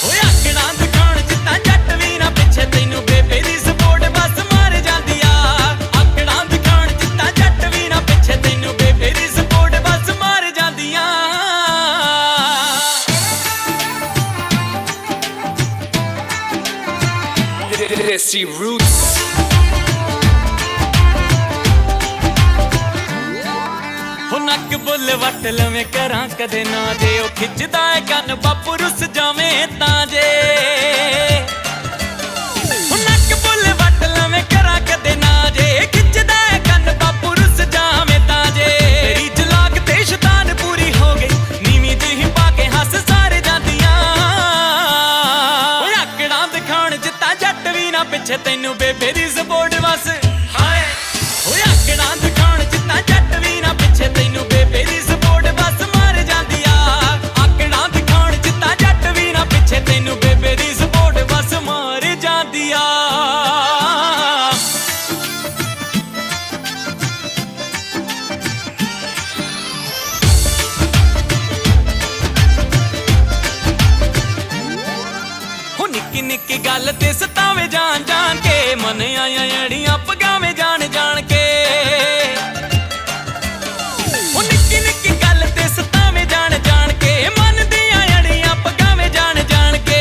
ਓਏ ਆਕੜਾਂ ਦਿਖਾਉਣ ਜਿੱਦਾਂ ਜੱਟ ਵੀ ਨਾ ਪਿੱਛੇ ਤੈਨੂੰ ਬੇਬੇ ਦੀ ਸਪੋਰਟ ਬਸ ਮਾਰ ਜਾਂਦੀ ਆ ਆਕੜਾਂ ਦਿਖਾਉਣ ਜਿੱਦਾਂ ਜੱਟ ਵੀ ਨਾ ਪਿੱਛੇ ਤੈਨੂੰ ਬੇਬੇ ਦੀ ਸਪੋਰਟ ਬਸ ਮਾਰ ਜਾਂਦੀਆਂ Desi Roots ਹੋ ਨੱਕ ਬੁੱਲ ਵੱਟ ਲਵੇਂ ਕਰਾਂ ਕਦੇ ਨਾ ਜੇ ਉਹ ਖਿੱਚਦਾ ਏ ਕੰਨ ਬਾਪੂ ਰੁੱਸ ਜਾਵੇਂ ਤਾਂ ਜੇ ਹੋ ਨੱਕ ਬੁੱਲ ਵੱਟ ਲਵੇਂ ਕਰਾਂ ਕਦੇ ਨਾ ਜੇ ਖਿੱਚਦਾ ਏ ਕੰਨ ਬਾਪੂ ਰੁੱਸ ਜਾਵੇਂ ਤਾਂ ਜੇ ਤੇਰੀ ਜਲਾਕ ਤੇ ਸ਼ੈਤਾਨ ਪੂਰੀ ਹੋ ਗਈ ਨੀਵੀਂ ਜਿਹੀ ਪਾ ਕੇ ਹੱਸ ਸਾਰੇ ਜਾਂਦੀਆਂ ਓਏ ਆਕੜਾਂ ਦਿਖਾਉਣ ਜਿੱਦਾਂ ਜੱਟ ਵੀ ਨਾ ਪਿੱਛੇ ਤੈਨੂੰ ਬੇਬੇ ਦੀ ਸਪੋਰਟ ਬਸ ਹਾਏ ਓਏ ਆਕੜਾਂ ਦਿਖਾਉਣ ਜਿੱਦਾਂ ਜੱਟ ਵੀ ਨਾ ਪਿੱਛੇ ਤੈਨੂੰ ਬੇਬੇ ਦੀ ਸਪੋਰਟ ਬਸ ਮਾਰ ਜਾਂਦੀ ਆ ਆਕੜਾਂ ਦਿਖਾਉਣ ਜਿੱਦਾਂ ਜੱਟ ਵੀ ਨਾ ਪਿੱਛੇ ਤੈਨੂੰ ਬੇਬੇ ਦੀ ਸਪੋਰਟ ਬਸ ਮਾਰ ਜਾਂਦੀ ਆ ਹੋ ਨਿੱਕੀ ਨਿੱਕੀ ਗੱਲ ਤੇ ਸਤਾਵੇਂ ਜਾਣ ਜਾਣ ਕੇ ਮਨ ਆਇਆ ਅੜੀਆਂ ਪਗਾਵੇਂ ਜਾਣ ਜਾਣ ਕੇ ਉਹ ਨਿੱਕੀ ਨਿੱਕੀ ਗੱਲ ਤੇ ਸਤਾਵੇਂ ਜਾਣ ਜਾਣ ਕੇ ਮਨ ਦੀਆਂ ਅੜੀਆਂ ਪਗਾਵੇਂ ਜਾਣ ਜਾਣ ਕੇ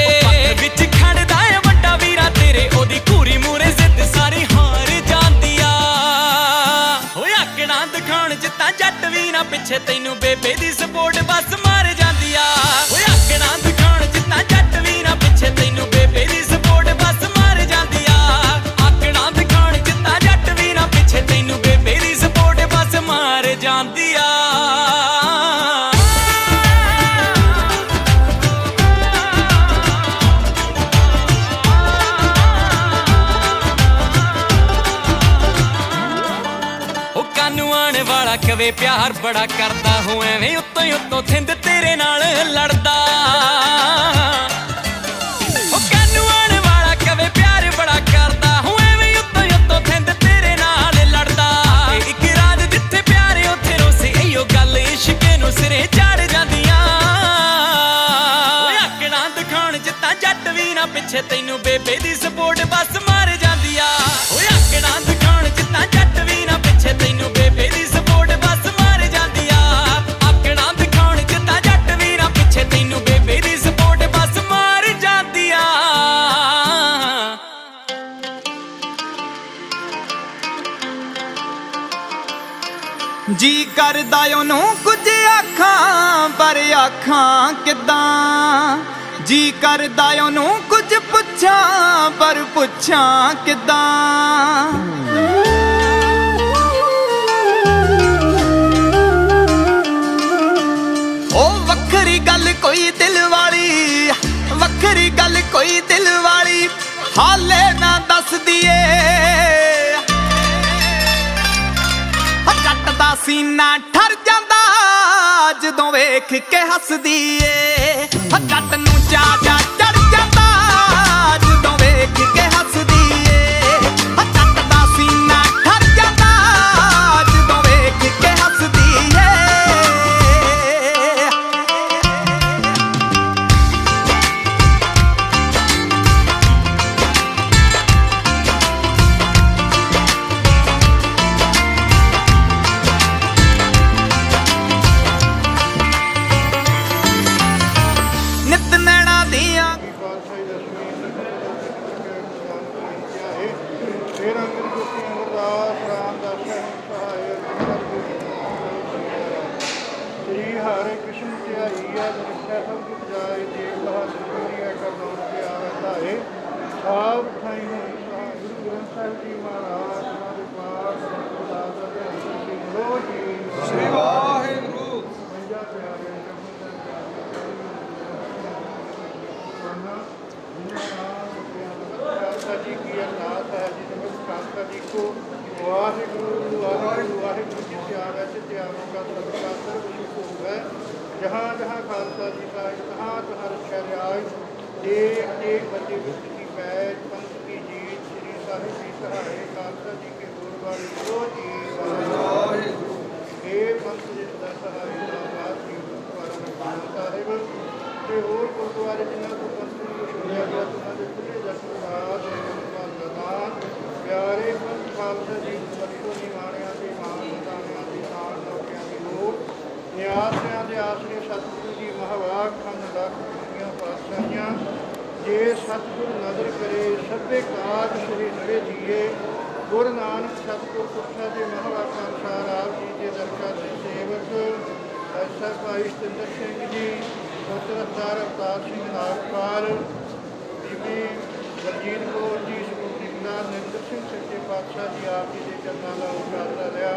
ਵਿੱਚ ਖੜਦਾ ਏ ਵੱਡਾ ਵੀਰਾ ਤੇਰੇ ਉਹਦੀ ਘੂਰੀ ਮੂਰੇ ਜ਼ਿੱਦ ਸਾਰੀ ਹਾਰ ਜਾਂਦੀ ਆ ਹੋਏ ਆਕੜਾਂ ਦਿਖਾਉਣ ਜਿੱਦਾਂ ਜੱਟ ਵੀ ਨਾ ਪਿੱਛੇ ਤੈਨੂੰ ਬੇਬੇ ਦੀ ਸਪੋਰਟ ਬਸ ਮਾਰ ਜਾਂਦੀ ਆ ਹੋਏ ਆਕੜਾਂ ਦਿਖਾਉਣ ਜਿੱਦਾਂ ਜੱਟ ਵੀ ਨਾ ਪਿੱਛੇ ਤੈਨੂੰ ਬੇਬੇ ਦੀ ਸਪੋਰਟ ਬਸ ਮਾਰ ਜਾਂਦੀ ਆ ਆਕੜਾਂ ਦਿਖਾਉਣ ਕਵੇ ਪਿਆਰ ਬੜਾ ਕਰਦਾ ਹੂੰ ਐਵੇਂ ਉੱਤੋਂ ਹੀ ਉੱਤੋਂ ਥਿੰਦ ਤੇਰੇ ਨਾਲ ਲੜਦਾ ਉਹ ਕਾਨੂੰ ਆਣ ਵਾਲਾ ਕਵੇ ਪਿਆਰ ਬੜਾ ਕਰਦਾ ਹੂੰ ਐਵੇਂ ਉੱਤੋਂ ਹੀ ਉੱਤੋਂ ਥਿੰਦ ਤੇਰੇ ਨਾਲ ਲੜਦਾ ਇੱਕ ਰਾਤ ਜਿੱਥੇ ਪਿਆਰ ਉੱਥੇ ਰੋਸੇ ਇਹੋ ਗੱਲ ਇਸ਼ਕੇ ਨੂੰ ਸਿਰੇ ਚੜ ਜਾਂਦੀਆਂ ਆਕੜਾਂ ਦਿਖਾਉਣ ਚ ਤਾਂ ਜੱਟ ਵੀ ਨਾ ਪਿੱਛੇ ਤੈਨੂੰ ਬੇਬੇ ਦੀ ਸਪੋਰਟ ਬਸ ਮਾਰ ਜਾਂਦੀ ਆ ਓਏ ਆਕੜਾਂ ਦਿਖਾਉਣ ਚ ਤਾਂ ਜੱਟ ਵੀ ਨਾ ਪਿੱਛੇ ਤੈਨੂੰ ਬੇਬੇ ਦੀ ਸਪੋਰਟ ਬਸ ਮਾਰ ਜਾਂਦੀ ਆ ਆਕੜਾਂ ਦਿਖਾਉਣ ਚ ਤਾਂ ਜੱਟ ਵੀ ਨਾ ਪਿੱਛੇ ਤੈਨੂੰ ਬੇਬੇ ਦੀ ਸਪੋਰਟ ਬਸ ਮਾਰ ਜਾਂਦੀ ਆ ਜੀ ਕਰਦਾ ਉਹਨੂੰ ਕੁਝ ਆਖਾਂ ਪਰ ਆਖਾਂ ਕਿੱਦਾਂ ਜੀ ਕਰਦਾ ਉਹਨੂੰ ਕੁਝ ਪੁੱਛਾਂ ਪਰ ਪੁੱਛਾਂ ਕਿੱਦਾਂ ਉਹ ਵੱਖਰੀ ਗੱਲ ਕੋਈ ਦਿਲ ਵਾਲੀ ਵੱਖਰੀ ਗੱਲ ਕੋਈ ਦਿਲ ਵਾਲੀ ਹਾਲੇ ਨਾ ਦੱਸਦੀ ਏ ਜੱਟ ਦਾ ਸੀਨਾ ਠਰ ਜਾਂਦਾ ਜਦੋਂ ਵੇਖ ਕੇ ਹੱਸਦੀ ਏ ਜੱਟ ਨੂੰ ਚਾਚਾ ਚੜ ਜਾਂਦਾ ਜਦੋਂ ਵੇਖ ਕੇ ਹੱਸਦੀ ਏ ਜੱਟ ਦਾ ਸੀਨਾ ਠਰ ਜਾਂਦਾ ਜਦੋਂ ਵੇਖ ਕੇ ਹੱਸਦੀ ਏ ਨਿਤ ਨੈਣਾ ਦੀਆਂ श्री हरे कृष्ण ध्याई सब कुछ जाए देव बहादुर करना रहता है साफ ठाई गुरु ग्रंथ साहिब जी महाराज हमारे पास श्री वाहिगुरु पंजा प्यारे खालसा जी की अरदास है जी खालसा जी को वाहिगुरु वाहिगुरु वाहिगुरु जी प्यारा से त्यागों का सबका सर्वशुभ है जहाँ जहाँ खालसा जी का तहाँ तहाँ रक्षा रियाज एक एक बच्चे विश्व की पैज पंथ की जीत श्री साहिब जी सहाय खालसा जी के गुरुवारी को जी हे पंथ जिसका सहाय नाबाद की गुरुद्वारा साहिब ਤੇ ਹੋਰ ਗੁਰਦੁਆਰੇ ਜਿਨ੍ਹਾਂ ਤੋਂ ਪੰਥ ਨੂੰ ਛੋੜਿਆ ਗਿਆ ਉਹਨਾਂ ਦੇ ਖੁੱਲੇ ਜਸਪਾਤ ਗਦਾਨ ਪਿਆਰੇ ਪੰਥ ਖਾਲਸਾ ਜੀ ਬਖਸ਼ੋ ਨਿਮਾਣਿਆਂ ਦੇ ਮਾਨ ਮਤਾਵਿਆਂ ਦੇ ਨਾਲ ਲੋਕਿਆਂ ਦੀ ਲੋੜ ਨਿਆਸਿਆਂ ਦੇ ਆਸਰੇ ਸਤਿਗੁਰੂ ਜੀ ਮਹਾਵਾਕ ਖੰਡ ਲੱਖ ਦੁਨੀਆਂ ਪਾਤਸ਼ਾਹੀਆਂ ਜੇ ਸਤਿਗੁਰ ਨਜ਼ਰ ਕਰੇ ਸਭੇ ਕਾਜ ਸ੍ਰੀ ਨੜੇ ਜੀਏ ਗੁਰੂ ਨਾਨਕ ਸਤਿਗੁਰ ਪੁਰਖਾਂ ਦੇ ਮਹਾਵਾਕਾਂ ਅਨੁਸਾਰ ਆਪ ਜੀ ਦੇ ਦਰਗਾਹ ਦੇ ਸੇਵਕ ਐਸਾ ਭਾਈ ਸਤਿੰਦਰ ਸਿੰਘ ਜੀ ਪੁੱਤਰ ਅਵਤਾਰ ਸਿੰਘ ਨਾਗਪਾਲ ਬੀਬੀ ਗੁਰਜੀਤ ਕੌਰ ਜੀ ਸ੍ਰੀ ਨਰਿੰਦਰ ਸਿੰਘ ਸੱਚੇ ਪਾਤਸ਼ਾਹ ਜੀ ਆਪ ਜੀ ਦੇ ਚਰਨਾਂ ਦਾ ਉਚਾਰਾ ਲਿਆ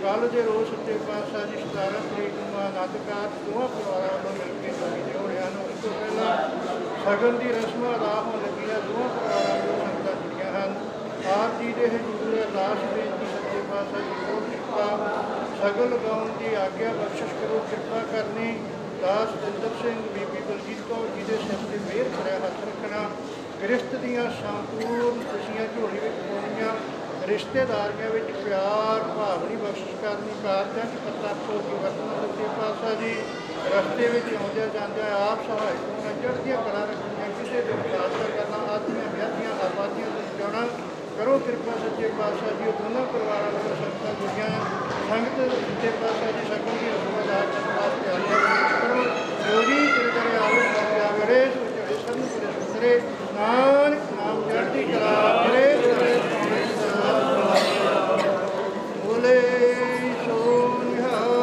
ਕੱਲ੍ਹ ਦੇ ਰੋਜ਼ ਸੱਚੇ ਪਾਤਸ਼ਾਹ ਜੀ 17 ਤਰੀਕ ਨੂੰ ਆਨੰਦ ਕਾਰਜ ਦੋਹਾਂ ਪਰਿਵਾਰਾਂ ਵੱਲੋਂ ਮਿਲ ਕੇ ਦਾਈ ਦੇ ਹੋਣਿਆਂ ਨੂੰ ਉਸ ਤੋਂ ਪਹਿਲਾਂ ਸ਼ਗਨ ਦੀ ਰਸਮ ਅਦਾ ਹੋਣ ਲੱਗੀ ਹੈ ਦੋਹਾਂ ਪਰਿਵਾਰਾਂ ਵੱਲੋਂ ਸੰਗਤਾਂ ਜੁੜੀਆਂ ਹਨ ਆਪ ਜੀ ਦੇ ਹਜ਼ੂਰ ਅਰਦਾਸ ਬੇਨਤੀ ਸੱਚੇ ਪਾਤਸ਼ਾਹ ਜੀ ਕੋਲ ਕਿਰਪਾ ਸ਼ਗਨ ਲਗਾਉਣ ਦੀ ਆਗਿਆ ਬਖਸ਼ਿਸ਼ ਕਰੋ ਕਿਰਪਾ ਕਰਨੀ ਦਾਸ ਸਤਿੰਦਰ ਸਿੰਘ ਬੀਬੀ ਬਲਜੀਤ ਕੌਰ ਜੀ ਦੇ ਸਿਰ ਤੇ ਮਿਹਰ ਭਰਿਆ ਹੱਥ ਰੱਖਣਾ ਗ੍ਰਿਸ਼ਤ ਦੀਆਂ ਸੰਪੂਰਨ ਖੁਸ਼ੀਆਂ ਝੋਲੀ ਵਿੱਚ ਪਾਉਣੀਆਂ ਰਿਸ਼ਤੇਦਾਰੀਆਂ ਵਿੱਚ ਪਿਆਰ ਭਾਵਨੀ ਬਖਸ਼ਿਸ਼ ਕਰਨੀ ਕਾਰਜਾਂ 'ਚ ਪੱਤਾ ਖੋਜੀ ਵਰਤਣਾ ਸੱਚੇ ਪਾਤਸ਼ਾਹ ਜੀ ਰਸਤੇ ਵਿੱਚ ਆਉਂਦਿਆਂ ਜਾਂਦਿਆਂ ਆਪ ਸਹਾਇਕ ਹੋਣਾ ਚੜ੍ਹਦੀਆਂ ਕਲਾ ਰੱਖਣੀਆਂ ਕਿਸੇ ਦੇ ਵਿਕਾਸ ਕਰਨਾ ਆਦਮੀਆਂ ਵਿਆਹੀਆਂ ਆਬਾਦੀਆਂ ਤੋਂ ਬਚਾਉਣਾ ਕਰੋ ਕਿਰਪਾ ਸੱਚੇ ਪਾਤਸ਼ਾਹ ਜੀ ਦੋਨਾਂ ਪਰਿਵਾਰਾਂ ਵੱਲੋਂ ਸੰਗਤਾਂ ਜੁੜੀਆਂ ਸੰਗਤ ਸੱਚੇ ਪਾਤਸ਼ਾਹ ਜੀ ਸਕਲ ਦੀ ਰਸਮ ਅਦਾ ਕਰਨ ਵਾਸਤੇ ਆਇਆ ਕਰੋ ਜੋ ਜੀ ਤੇਰੇ ਕਰੇ ਆਵੇ ਆਵਰੇ ਸੋਚੜੇ ਸੰਨ ਪੁਰੇ ਸੁਤਰੇ ਨਾਨਕ ਨਾਮ ਚੜ੍ਹਦੀ ਕਲਾ ਕਰੇ ਬੋਲੇ ਸੋ ਨਿਹਾਲ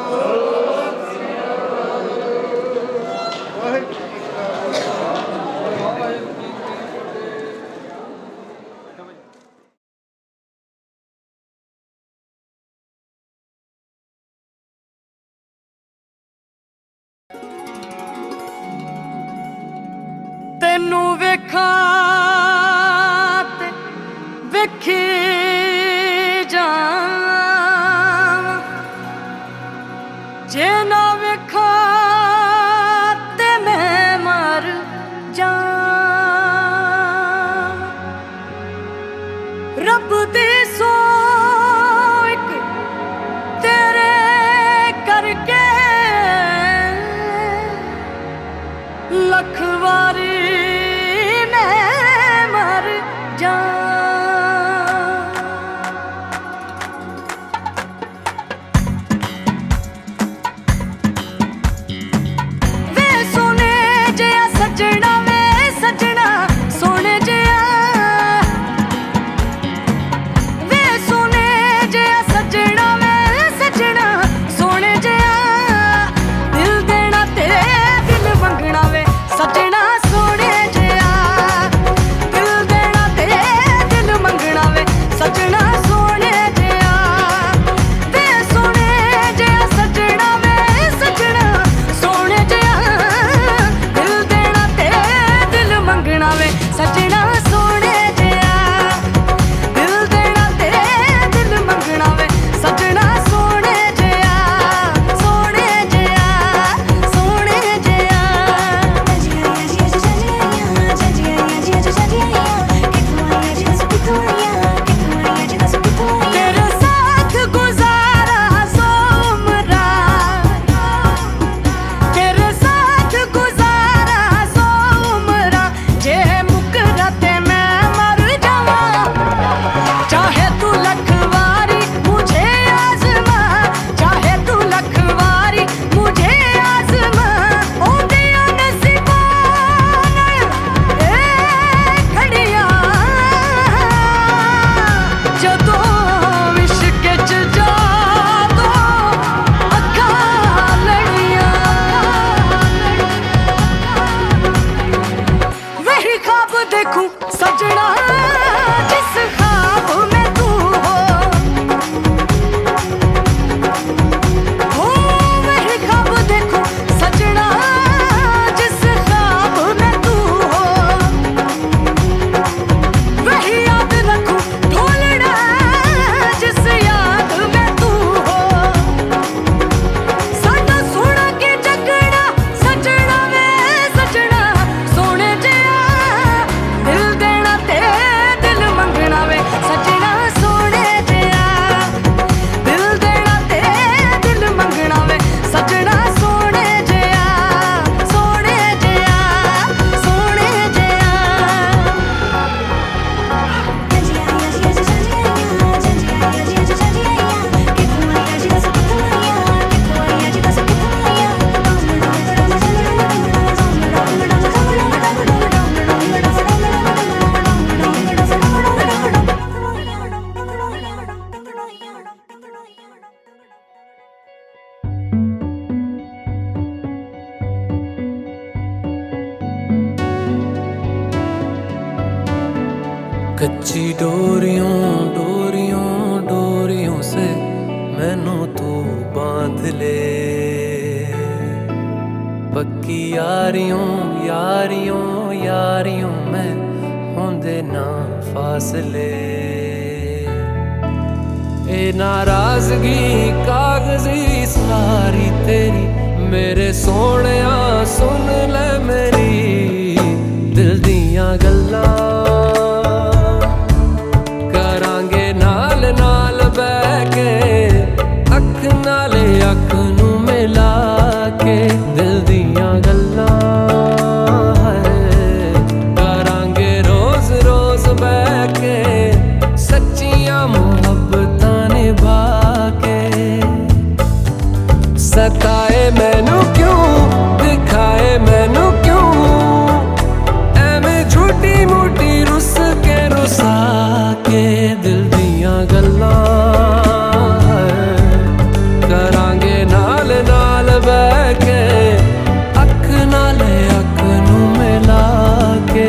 ਵਾਹਿਗੁਰੂ ਜੀ ਕਾ ਤੈਨੂੰ ਵੇਖਾਂ ਤੇ ਵੇਖੇ ਜਾਵਾਂ लख वारी मैं मर जा। वे सोने जिया सजना, वे सजना सोने जिया, वे सोने जिया सजना, वे सजना सोने जिया। दिल देना तेरे दिल मंगना वे सजना सोने जिया, दिल देना तेरे दिल मंगना वे सजना सोने जिया। वे सोने जिया सजना, वे सजना सोने जिया, दिल देना तेरे दिल मंगना वे सजना सोने जिया, दिल देना तेरे दिल मंगना वे सजना सोने जिया, सोने जिया, सोने जिया। तेरे साथ गुजारा सोमरा, तेरे साथ गुजारा सोमरा, जे मुकरा ते मैं मर जावा। चाहे तू लख वारी मुझे आज़मा, चाहे तू लख वारी मुझे आज़मा। ओ दिया नसीबा खड़िया जदों इश्क च जादों अखां लड़ियां। वही ख्वाब देखूं सजना जिस ख्वाब में तू हो, वही ख्वाब देखूं सजना जिस ख्वाब में तू हो। वही याद रखूं ढोलना जिस याद में तू हो। साडा सोना के जगना सजना वे सजना सोने जिया, दिल देना तेरे दिल मंगना वे सजना सोने जिया, दिल देना तेरे दिल मंगना वे सजना सोने जिया, सोने जिया, सोने जिया। कच्ची डोरियों डोरियों डोरियों से मैनू तू बांध ले, पक्की यारियों यारियों यारियों में होंदे ना फासले। ए नाराजगी कागजी सारी तेरी, मेरे सोहणिया सुन ले मेरी दिल दियां गल्लां। करांगे नाल नाल बैठ के अख नाले अख नू मिला के, दिल दियां गल्लां करांगे रोज रोज बैठ के सच्चियां मुहब्बतां निभा के। सताए मैनू क्यों दिखाए मैनू क्यों, एवें झूठी मूठी रुस के रुसा के, दिल दियां गल्लां करांगे नाल नाल बैठ के अख नाले अख नू मिला के।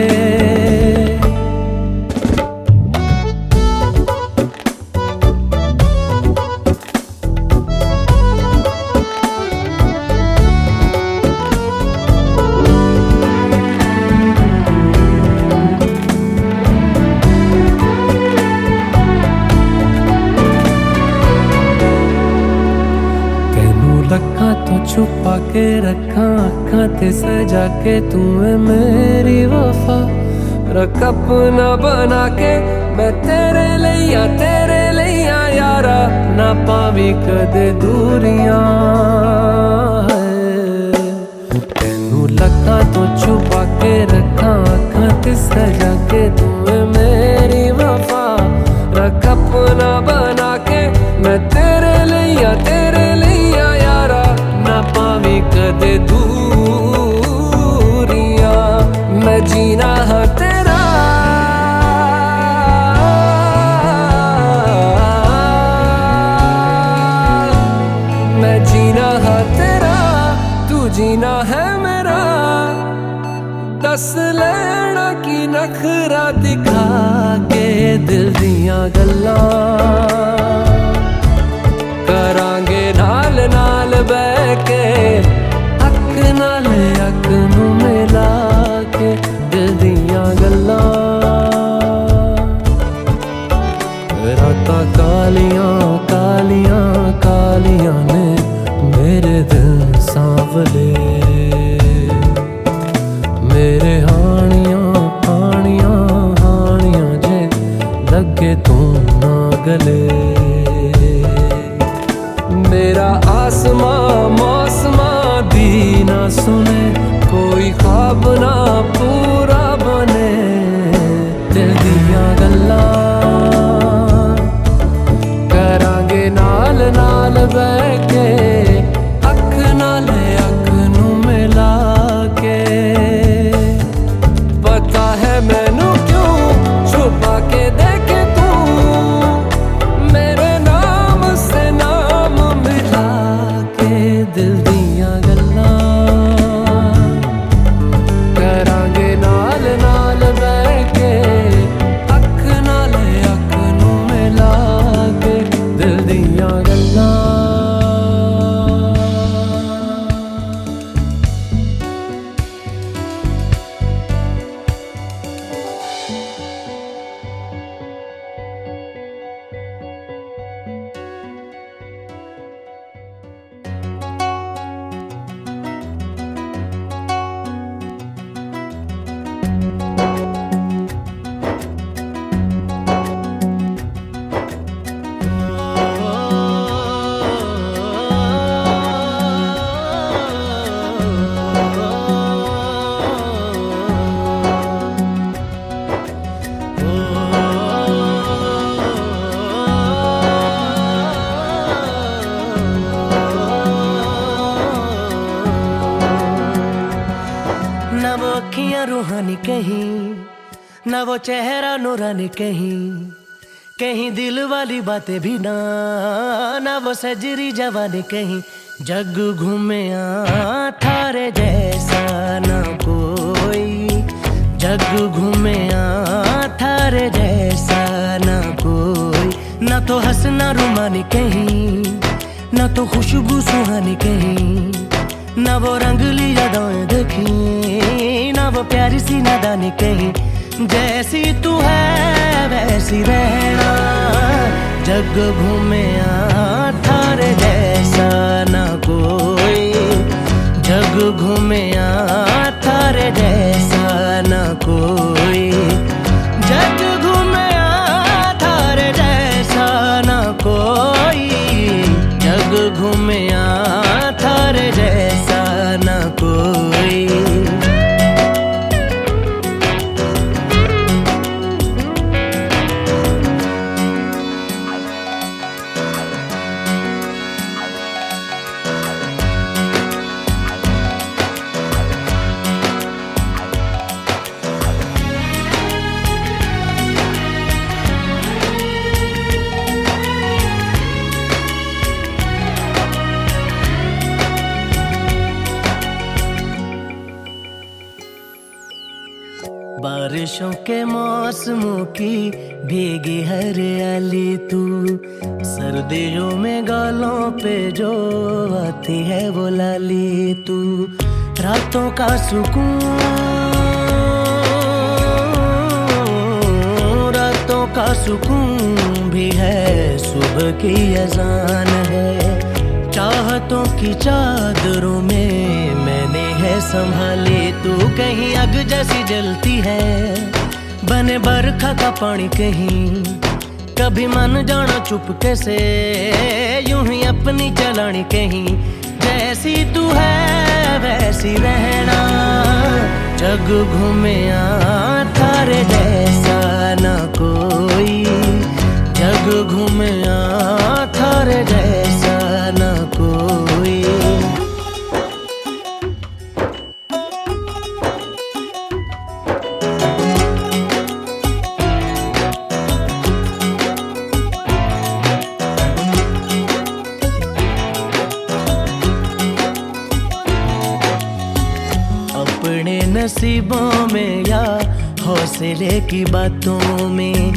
लखां तो छुपा के रखा अखां ते सजा के, तू है मेरी वफा रख अपना बना के। मैं तेरे लिया यारा ना पावी कदे दूरियां। तेनू लखां तो छुपा दस लेना की नखरा दिखा के दिल दियां गल्लां करांगे नाल नाल बह के अख नाल अख नू मिला के दिल दियां गल्लां रातां कालियां कालियां कालियां ने मेरे दिल सांवले मेरे हानियां हानियां हानियां जे लगे तू ना गले मेरा आसमां मौसमां दी ना सुने कोई ख्वाब ना पूरा बने दिल दियां गल्लां करांगे नाल नाल बह के अख नाल अख नू मिला के पता है मैनू क्यों छुपा के देखे तू मेरे नाम से नाम मिला के दिल दियां गल्लां करांगे नाल नाल बह के अख नाल अख नू मिला के दिल दियां गल्लां ना वो अखियां रूहानी कहीं ना वो चेहरा नूरानी कहीं कहीं दिल वाली बातें भी ना ना वो सजरी जवानी कहीं जग घूमे थारे जैसा ना कोई जग घूमे थारे जैसा ना कोई ना तो हंसना रुमानी कहीं ना तो खुशबू सुहानी कहीं ना वो रंगली यादें देखी ना वो प्यारी सी नादानी कहीं जैसी तू है वैसी रहना जग घूमे थारे जैसा ना कोई जग घूमे थारे जैसा ना कोई जग घूमे थारे जैसा ना कोई जग घूमे थारे जैसा ना कोई बारिशों के मौसमों की भीगी हरियाली तू सर्दियों में गालों पे जो आती है वो लाली तू रातों का सुकून रातों का सुकून भी है सुबह की अजान है चाहतों की चादरों में मैंने है संभाली तू कहीं आग जैसी जलती है बने बरखा का पानी कहीं कभी मन जाना चुपके से यूं ही अपनी चलानी कहीं जैसी तू है वैसी रहना जग घूमे थारे जैसा ना कोई जग घूमे थारे जैसा ना कोई अपने नसीबों में या हौसले की बातों में,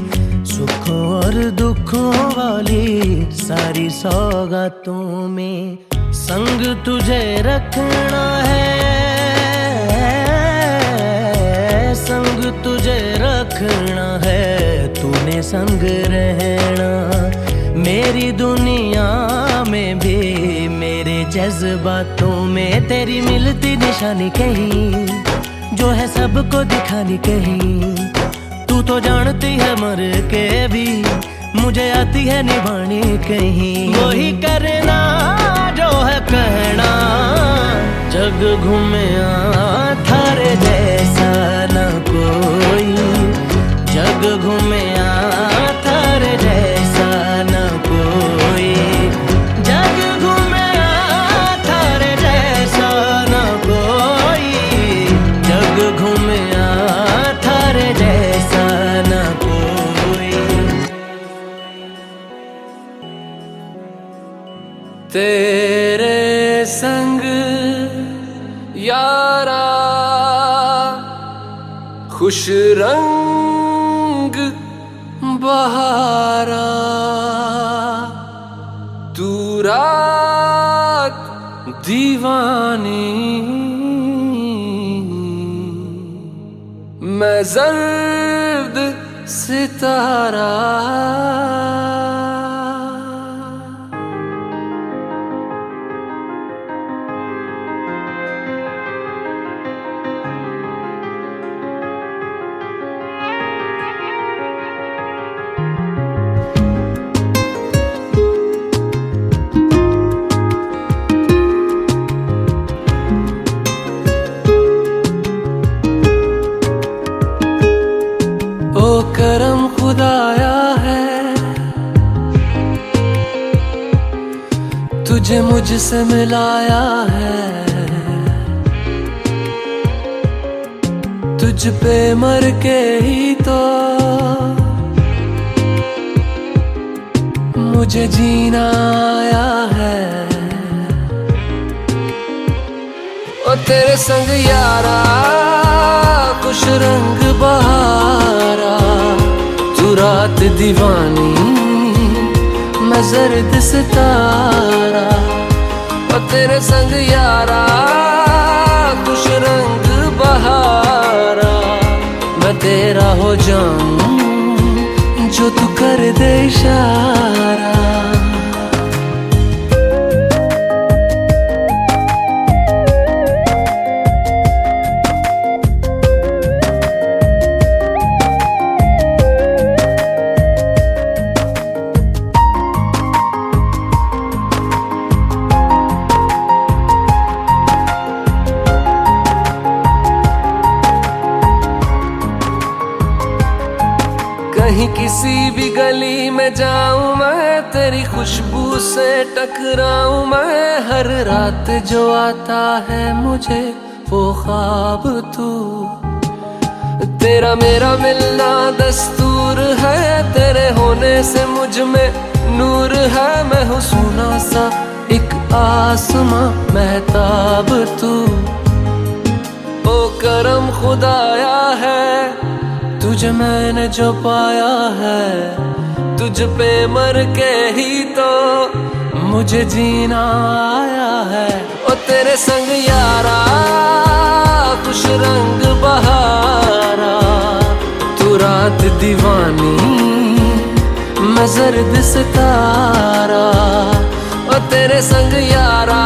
सुखों और दुखों वाली सारी सौगातों में संग तुझे रखना है, संग तुझे रखना है, तूने संग रहना मेरी दुनिया में भी, मेरे जज्बातों में तेरी मिलती निशानी कहीं, जो है सबको दिखानी कहीं। तू तो जानती है मर के भी मुझे आती है निभानी कहीं। वही करना जो है कहना, जग घूमया थारे जैसा न कोई, जग घूमया थारे जैसा न कोई, जग घूमया थारे जैसा न कोई, जग घूमया थारे जैसा न कोई। तेरे संग यारा खुश रंग बहारा, तू रात दीवानी, मैं जर्द सितारा। ओ करम खुदाया है, तुझे मुझसे मिलाया है, तुझ पे मर के ही तो मुझे जीना आया है। ओ तेरे संग यारा खुश रंग बहारा, तू रात दीवानी, मैं जर्द सितारा। ओ तेरे संग यारा खुश रंग बहारा, मैं तेरा हो जाऊं जो तू कर दे इशारा। कहीं किसी भी गली में जाऊं मैं, तेरी खुशबू से टकराऊं मैं, हर रात जो आता है मुझे वो ख्वाब तू, तेरा मेरा मिलना दस्तूर है, तेरे होने से मुझ में नूर है, मैं हूँ सोना सा एक आसमां महताब तू। ओ करम खुदाया है, तुझे मैंने जो पाया है, तुझ पे मर के ही तो मुझे जीना आया है। ओ तेरे संग यारा खुश रंग बहारा, तू रात दीवानी, मैं जर्द सितारा। ओ तेरे संग यारा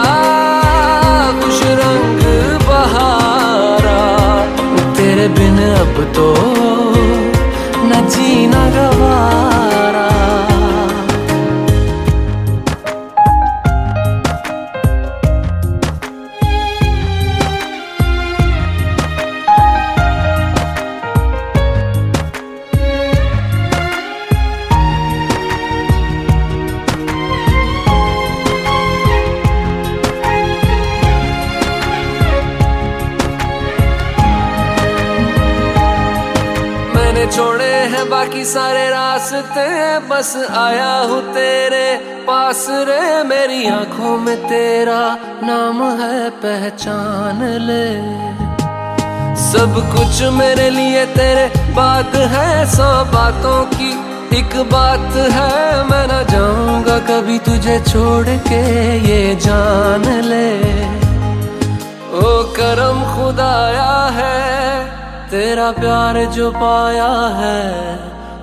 खुश रंग बहारा, तेरे बिन अब तो न जीना गवारा। छोड़े हैं बाकी सारे रास्ते, बस आया हूँ तेरे पास रे, मेरी आंखों में तेरा नाम है पहचान ले। सब कुछ मेरे लिए तेरे बात है, 100 बातों की एक बात है। मैं ना जाऊंगा कभी तुझे छोड़ के, ये जान ले। ओ करम खुदाया है, तेरा प्यार जो पाया है।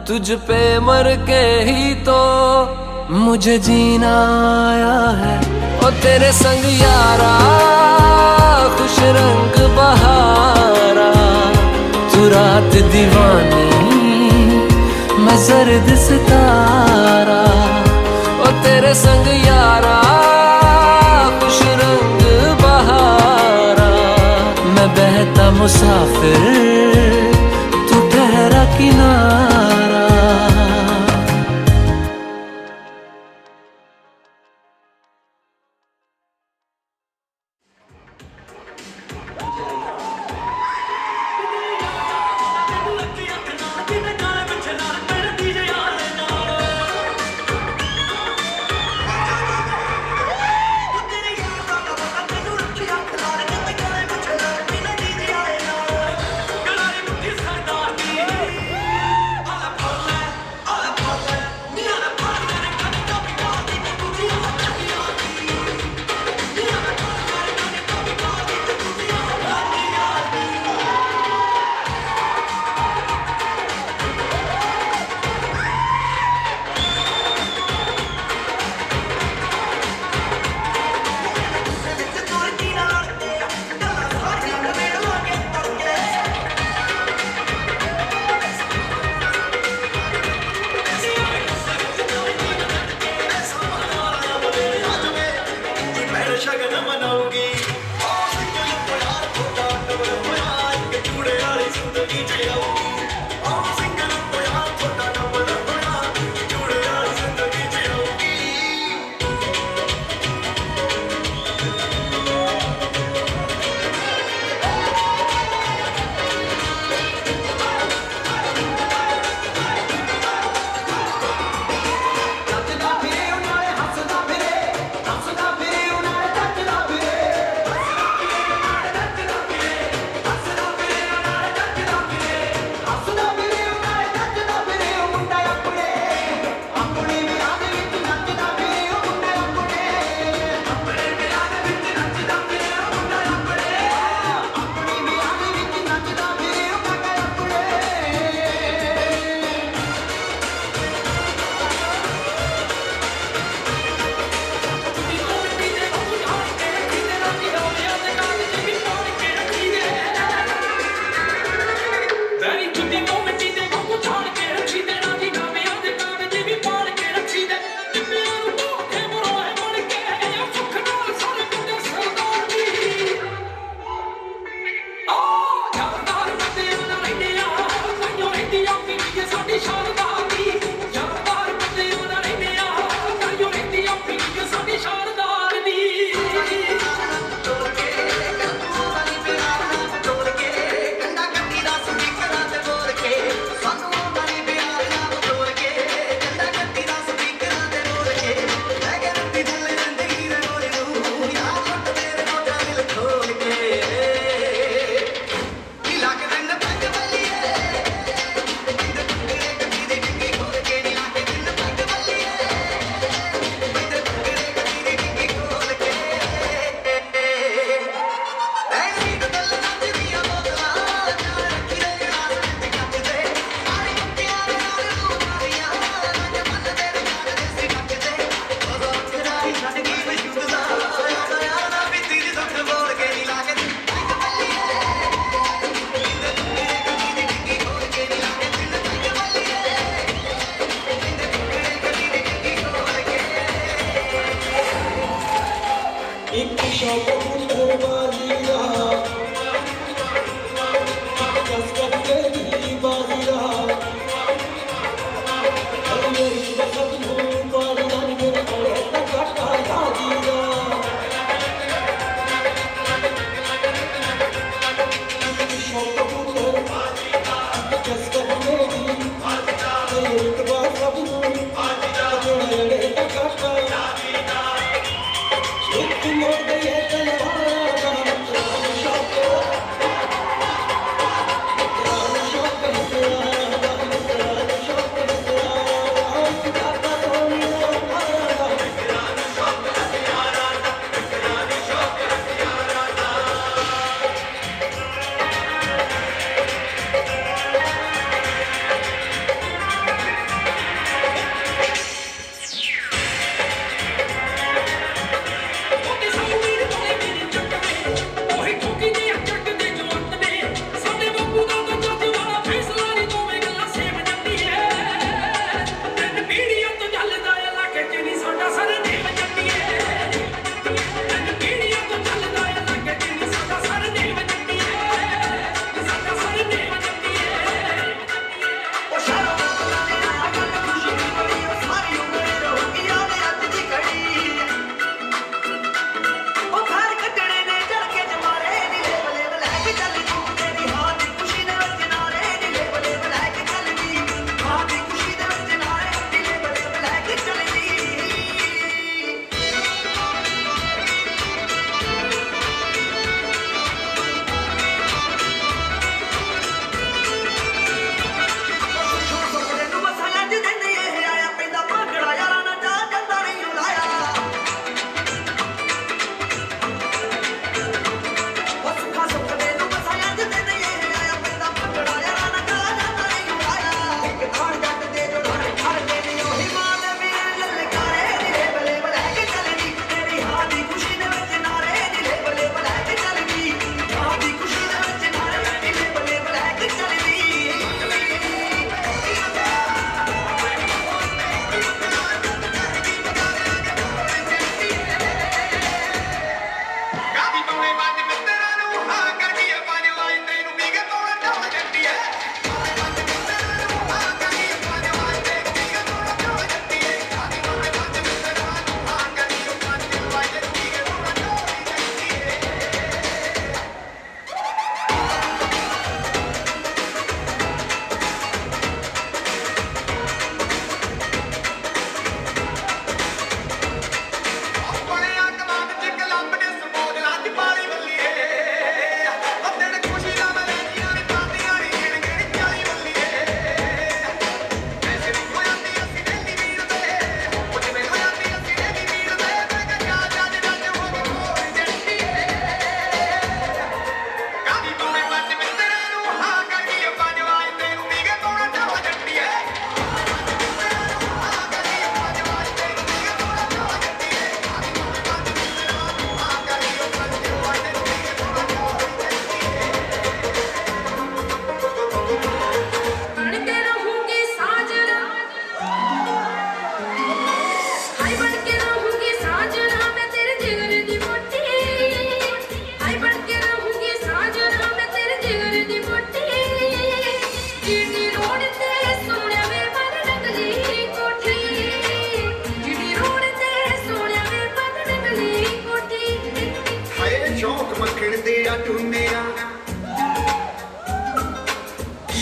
तुझ पे मर के ही तो मुझे जीना आया है। ओ तेरे संग यारा खुश रंग बहारा, तू रात दीवानी मैं जर्द सितारा। ओ तेरे संग यारा खुश रंग बहारा, मैं बहता मुसाफिर तू ठहरा किनारा।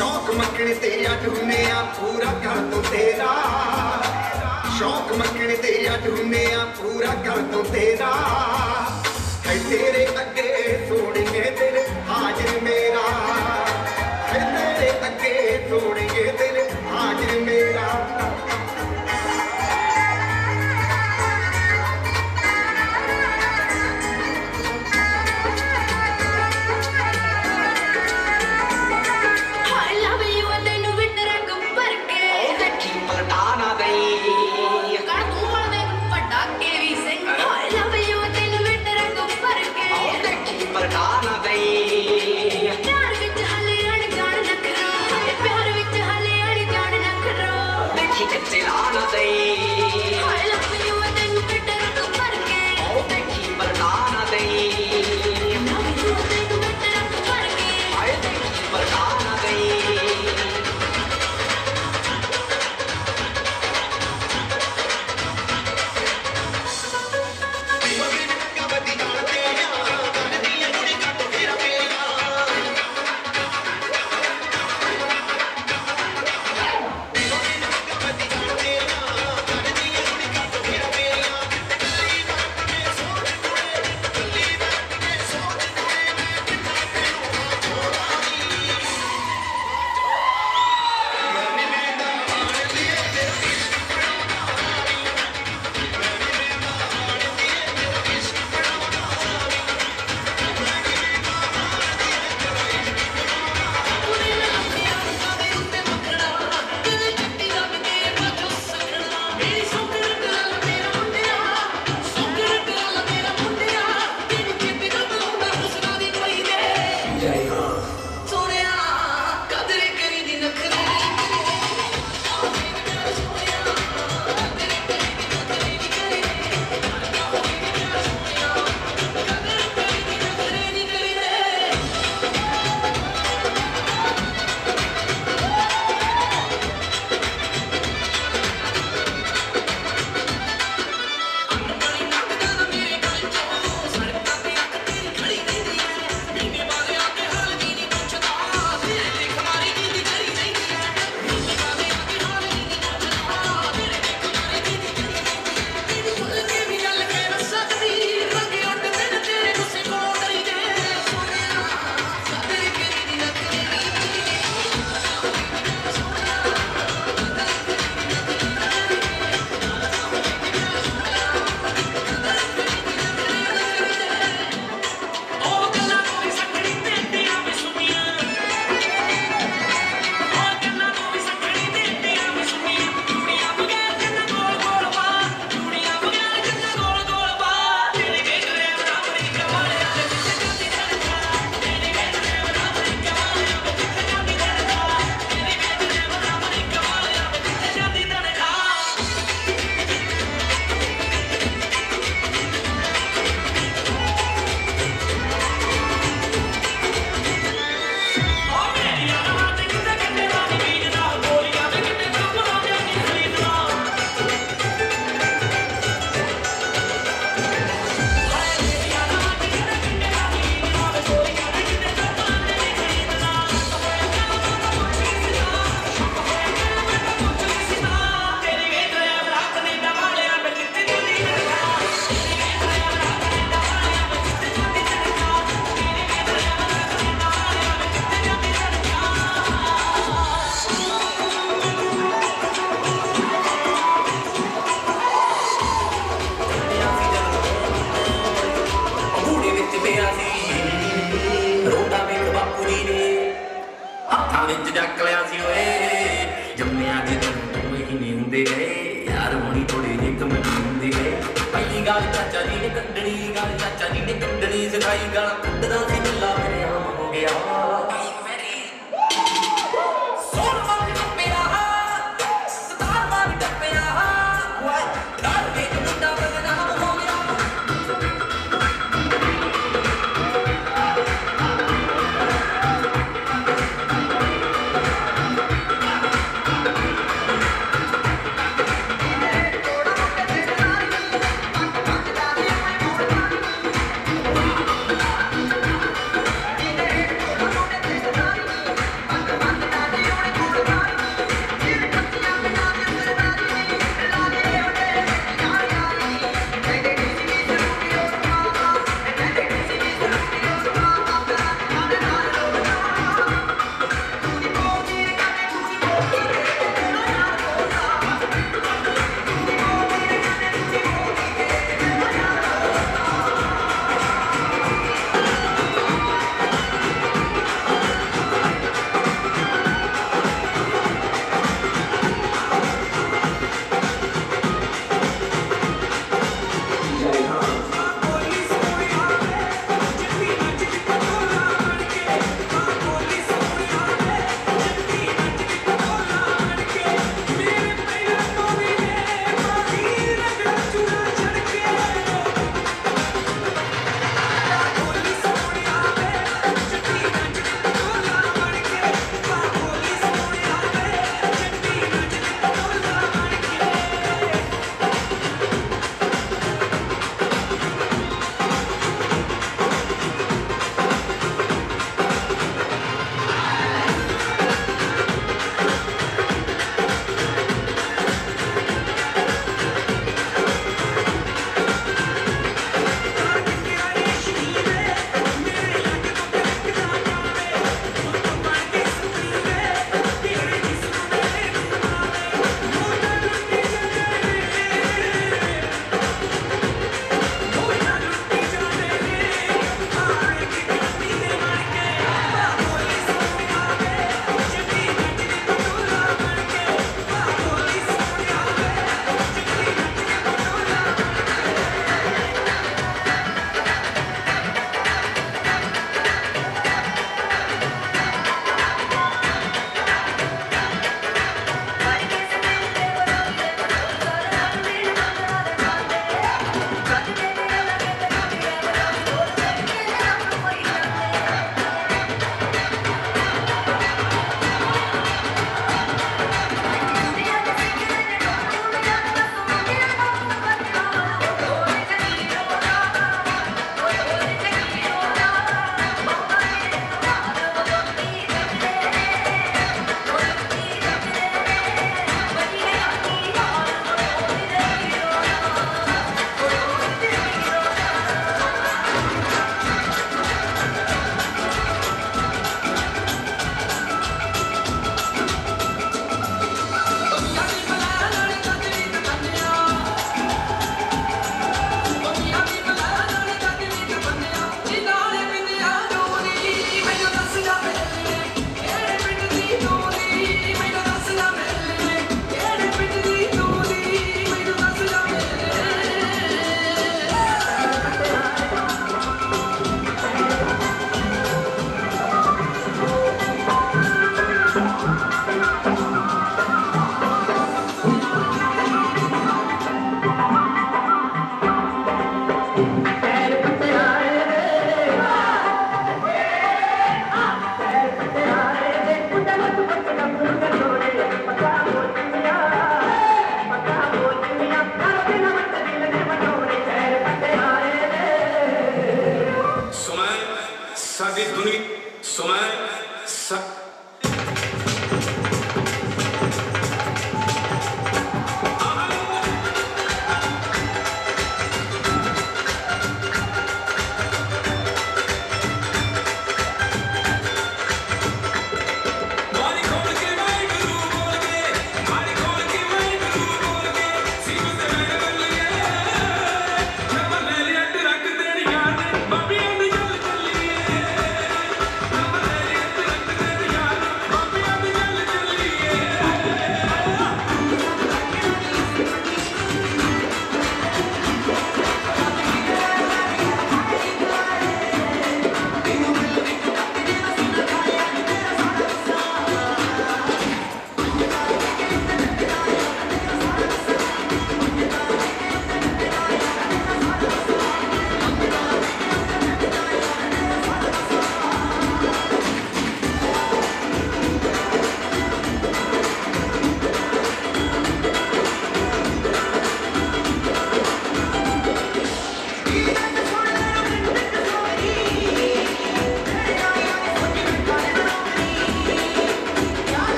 शौक मक्खन ते ढूंढने पूरा कर दो तेरा शौक मक्खन ते ढूंढने पूरा कर दो तेरा है तेरे अगे सोनिए दिल हाजिर मेरा है तेरे अगे सोनिए दिल हाजिर मेरा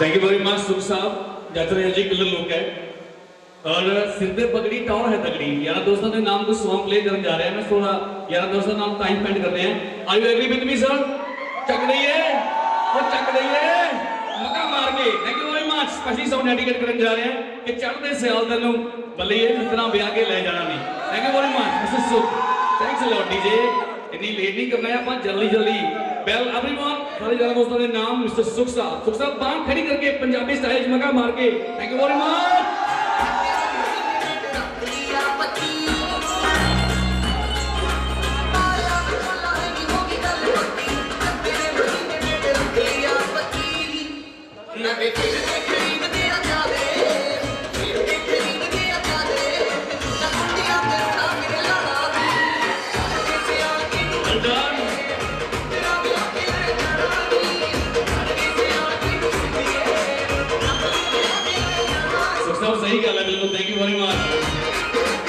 थैंक यू वेरी मच सुख साहब जैसे एलजी किलर लोग है और सिर पे पगड़ी टॉर है तगड़ी यार दोस्तों के नाम कुछ सॉन्ग प्ले करने जा रहे हैं मैं थोड़ा यार दोस्तों नाम टाइम स्पेंड करते हैं are you agree with me sir चक रही है और चक रही है मका मार के thank you very much specially song dedicate करने जा रहे हैं कि चढ़ते सियाल तेनू बल्ले इतना ब्याह के ले जाना नहीं thank you very much mister सुख थैंक्स अ लॉट डीजे इतनी लेट नहीं करना है अपन जल्दी जल्दी वेल एवरीवन सारे यार दोस्तों के नाम मिस्टर सुख साहब बांह खड़ी करके पंजाबी स्टाइल मका मार के थैंक यू वेरी मच सही गल है बिल्कुल थैंक यू वेरी मच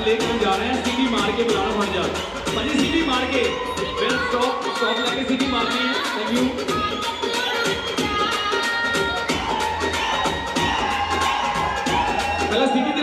लेकर जा रहे हैं सीटी मार के बुलाना पड़ जा भाजी सीटी मार के फिर स्टॉप लेके सीटी मारनी है थैंक यू पहले सीटी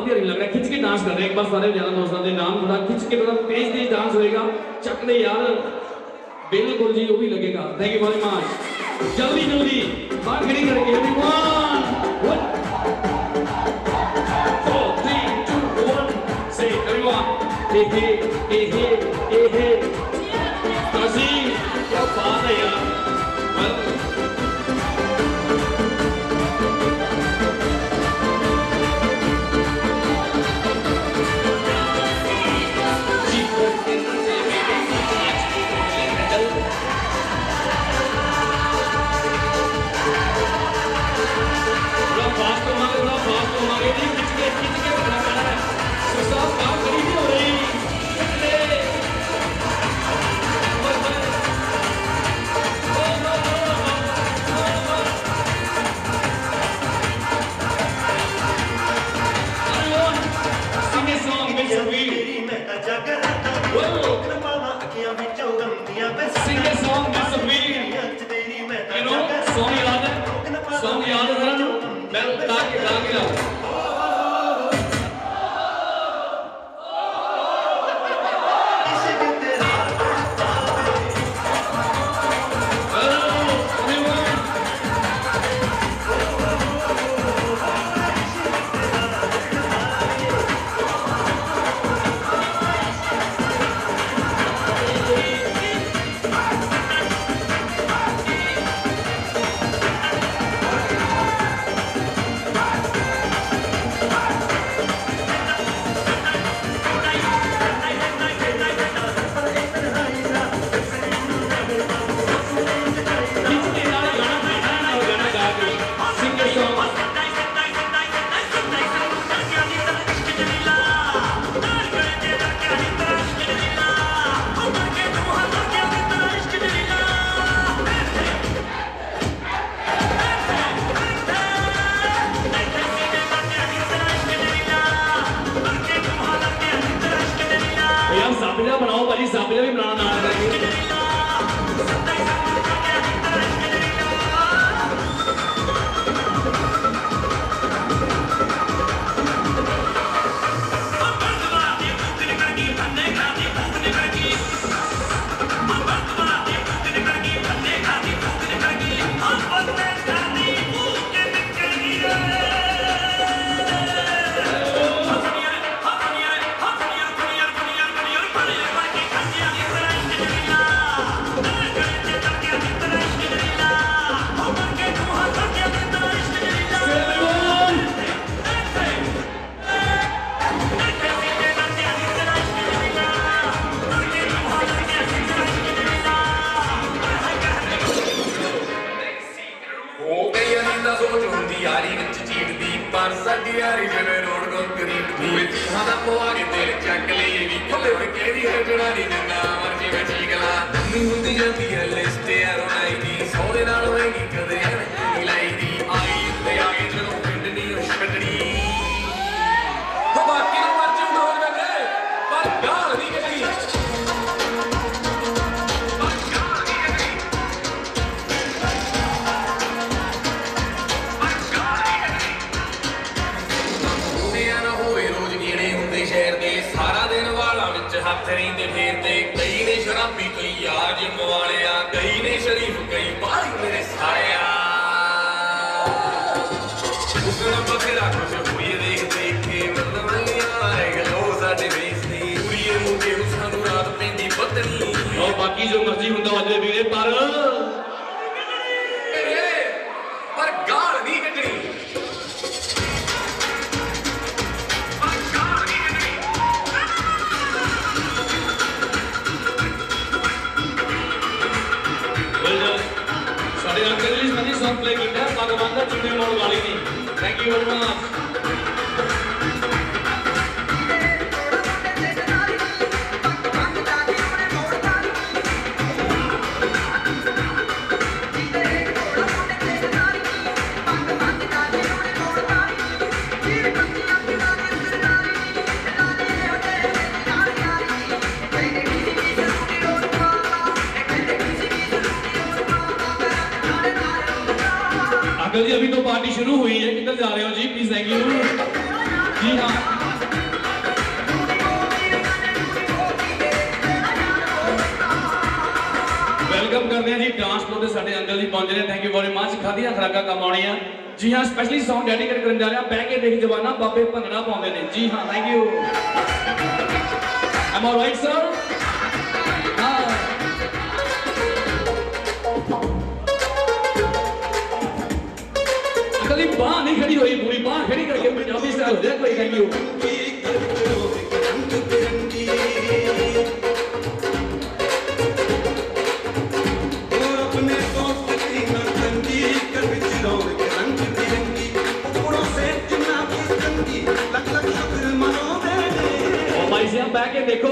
ਵਧੀਆ नहीं लग रहा खिंच के डांस कर रहे हैं एक बार सारे यार दोस्तों के नाम थोड़ा खिंच के थोड़ा तेज डांस होएगा चक ले यार बिल्कुल जी वो भी लगेगा थैंक यू वेरी मच जल्दी जल्दी बाहर खड़ी करके एवरीवन 4 3 2 1 say everyone हे काजी क्या बात है यार Sing a song, Mr. Veer. You know, song याद है? Song याद है सर? मैं गा के लाऊं. साबिला बनाओ भाजी साबिला भी बनाना आ रहा है यारी विच चीटदी पर साडी यारी जिवें रोड कंक्रीट दी तीहां दा पवा के दिल चक लईए वी खोले वर केदी हटना नी जिन्ना मर्जी में चीकला नी हुंदी जांदी है लिस्ट यार आई दी सोने नाल होएगी कदे नहीं लाई दी आई ते आगे जदों पिंड नी छड्डनी हो बाकी नु मर्जी उडोल गए पर गाल नहीं कदी हथ रहिंदे फेरदे कई ने शराबी कई यार जिम वालिया कई ने शरीफ कई बारी मेरे साया उसने बकरा खुश हुई देख देख के मतलब नहीं आए गलो साडे बेइज्जती पूरी मुझे सानू रात पेंदी बदनी और बाकी जो मर्जी हुंदा वजले वीरे पर गाल नहीं कटनी साढ़े आठ के रिलीज मनी सॉन्ग प्ले किया है भगवान का चुनी मोड़ वाली नहीं thank you very much uncle ji अभी तो पार्टी शुरू हुई है किधर जा रहे हो जी प्लीज थैंक यू जी हाँ ਵੈਲਕਮ ਕਰਦੇ ਹਾਂ ਜੀ ਡਾਂਸ ਫਲੋਰ ਤੇ ਸਾਡੇ ਅੰਕਲ ਜੀ ਪਹੁੰਚ ਰਹੇ। Thank you very much. ਖਾਦੀਆਂ ਖਰਾਕਾਂ ਕੰਮ ਆਉਣੀਆਂ ਜੀ ਹਾਂ। ਸਪੈਸ਼ਲੀ ਸੌਂਗ ਡੈਡੀਕੇਟ ਕਰਨ ਜਾ ਰਿਹਾ ਬਹਿ ਕੇ ਦੇਖ ਜਵਾਨਾ ਬਾਬੇ ਭੰਗੜਾ ਪਾਉਂਦੇ ਨੇ ਜੀ ਹਾਂ। Thank you. M all right sir? ਹਾਂ ਅਗਲੀ ਬਾਹ ਨਹੀਂ ਖੜੀ ਹੋਈ ਪੂਰੀ ਬਾਹ ਖੜੀ ਕਰਕੇ ਪੰਜਾਬੀ ਸਟਾਈਲ ਹੋ ਜਾਏ ਕੋਈ। Thank you. ਬਹਿ ਕੇ ਦੇਖੋ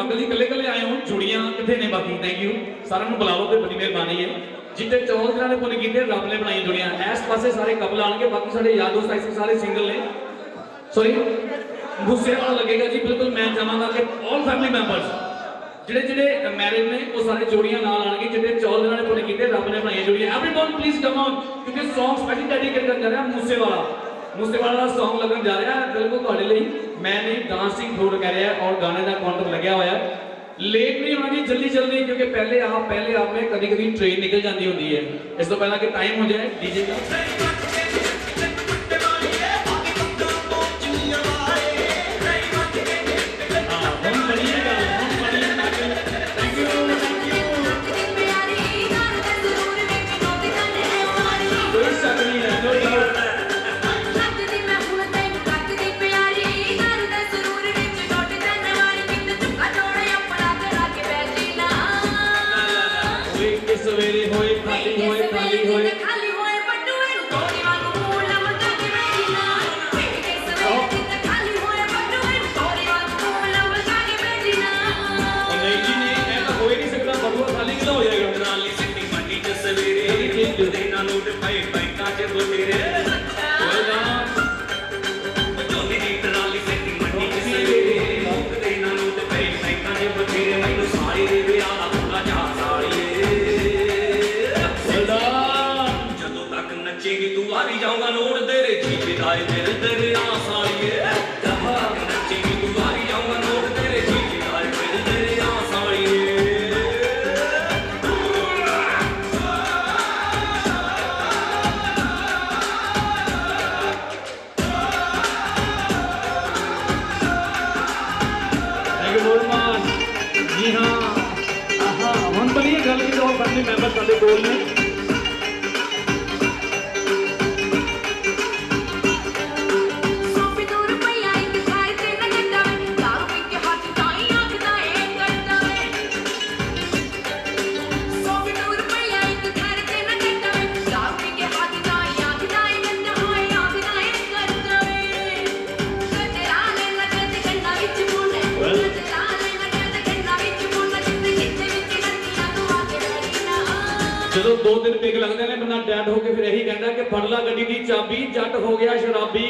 ਅੰਕਲ ਜੀ ਕੱਲੇ ਕੱਲੇ ਆਏ ਹੋ ਜੁੜੀਆਂ ਕਿੱਥੇ ਨੇ ਬਾਕੀ? ਥੈਂਕ ਯੂ ਸਾਰਿਆਂ ਨੂੰ ਬੁਲਾ ਲਓ ਤੇ ਬੜੀ ਮਿਹਰਬਾਨੀ ਹੈ। ਜਿੱਤੇ 14 ਦਿਨਾਂ ਦੇ ਪੁੰਨ ਕੀਤੇ ਰੱਬ ਨੇ ਬਣਾਈ ਜੁੜੀਆਂ। ਇਸ ਪਾਸੇ ਸਾਰੇ ਕਪਲ ਆਣਗੇ ਬਾਕੀ ਸਾਡੇ ਯਾਰ ਦੋਸਤ ਇਸ ਸਾਰੇ ਸਿੰਗਲ ਨੇ। ਸੌਰੀ ਗੁੱਸੇ ਵਾਲਾ ਲੱਗੇਗਾ ਜੀ ਬਿਲਕੁਲ। ਮੈਂ ਚਾਹਾਂਗਾ ਕਿ ਆਲ ਫੈਮਿਲੀ ਮੈਂਬਰਸ ਜਿਹੜੇ ਮੈਰਿਡ ਨੇ ਉਹ ਸਾਰੇ ਜੋੜੀਆਂ ਨਾਲ ਆਣਗੇ ਜਿੱਤੇ 14 ਦਿਨਾਂ ਦੇ ਪੁੰਨ ਕੀਤੇ ਰੱਬ ਨੇ ਬਣਾਈ ਜੁੜੀਆਂ। ਐਵਰੀਵਨ ਪਲੀਜ਼ ਕਮ ਔਨ ਕਿਉਂਕਿ ਸੌਂਗ ਸਪੈਸ਼ਲੀ ਡੈਡੀਕੇਟ ਕਰਨ ਜਾ ਰਿਹਾ ਮੂਸੇਵਾਲਾ ਦਾ ਸੌਂਗ ਲੱਗਣ ਜਾ ਰਿਹਾ ਬਿਲਕੁਲ ਤੁਹਾਡੇ ਲਈ। मैं नहीं डांसिंग फ्लोर कह रहा है और गाने का काउंटर लग्या हुआ है। लेट नहीं होना जी जल्दी जल्दी क्योंकि पहले आप में कभी कभी ट्रेन निकल जाती होती है। इस तो पहला कि टाइम हो जाए डीजे का। सवेरे होए खाली होए खाली होए खाली होए बटुए तोरी वांगू मूला मगा के बैठी ना के सवेरे खाली होए बटुए तोरी वांगू मूला मगा के बैठी ना और नहीं जी नहीं ऐसा हो ही नहीं सकता बटुआ खाली किला हो जाएगा ਟਰਾਲੀ ਸਿੱਟੀ ਮੰਡੀ ਚ ਸਵੇਰੇ ਦੇਣਾ ਨੋਟ ਪਏ ਬੈਂਕਾਂ ਚ ਬਥੇਰੇ ਝੋਲੀ ਦੀ ਟਰਾਲੀ ਸਿੱਟੀ ਮੰਡੀ ਚ ਸਵੇਰੇ ਦੇਣਾ ਨੋਟ ਪਏ ਬੈਂਕਾਂ ਚ ਬਥੇਰੇ ਮੈਨੂੰ ਸਾਰੀ ਦੇ ਵਿਆਹ ਦਾ ਪੂਰਾ ਜਾ ਸਾਲੀਏ ਜਦੋਂ ਤੱਕ ਨੱਚੇਗੀ ਤੂੰ ਆ ਵੀ ਜਾਊਗਾ ਨੋਟ ਤੇਰੇ ਜੀਵੇ ਦਾਏ ਤੇਰੇ ਤੇਰੇ ਆ ਸਾਲੀਏ ਜਦੋਂ ਤੱਕ ਨੱਚੇਗੀ ਤੂੰ ਆ ਵੀ ਜਾਊਗਾ ਨੋਟ ਤੇਰੇ ਜੀਵੇ ਦਾਏ ਤੇਰੇ ਤੇਰੇ ਆ ਸਾਲੀਏ जी हाँ हम तो नहीं गल की जो फैमिली मैंबर साढ़े कोल ने सोफी दूर पईया एक खाए ते न जट्टा वे दारू पी के हाथ ताई आखदा ए करदा वे सोफी दूर पईया एक खाए ते न जट्टा वे दारू पी के हाथ ताई आखदा ए गंदा होए आखदा ए करदा वे गजरा ले लगत गंदा विच मुंडे गजरा ले लगत गंदा विच मुंडे जिते जिते विच गंदियां तू आके बैठी ना ਜਦੋਂ 2 ਦਿਨ ਪਿਕ ਲੱਗਦੇ ਨੇ ਬੰਦਾ ਡੈਡ ਹੋ ਕੇ ਫਿਰ ਇਹੀ ਕਹਿੰਦਾ ਕਿ ਫੜ ਲਾ ਗੱਡੀ ਦੀ ਚਾਬੀ ਜੱਟ ਹੋ ਗਿਆ ਸ਼ਰਾਬੀ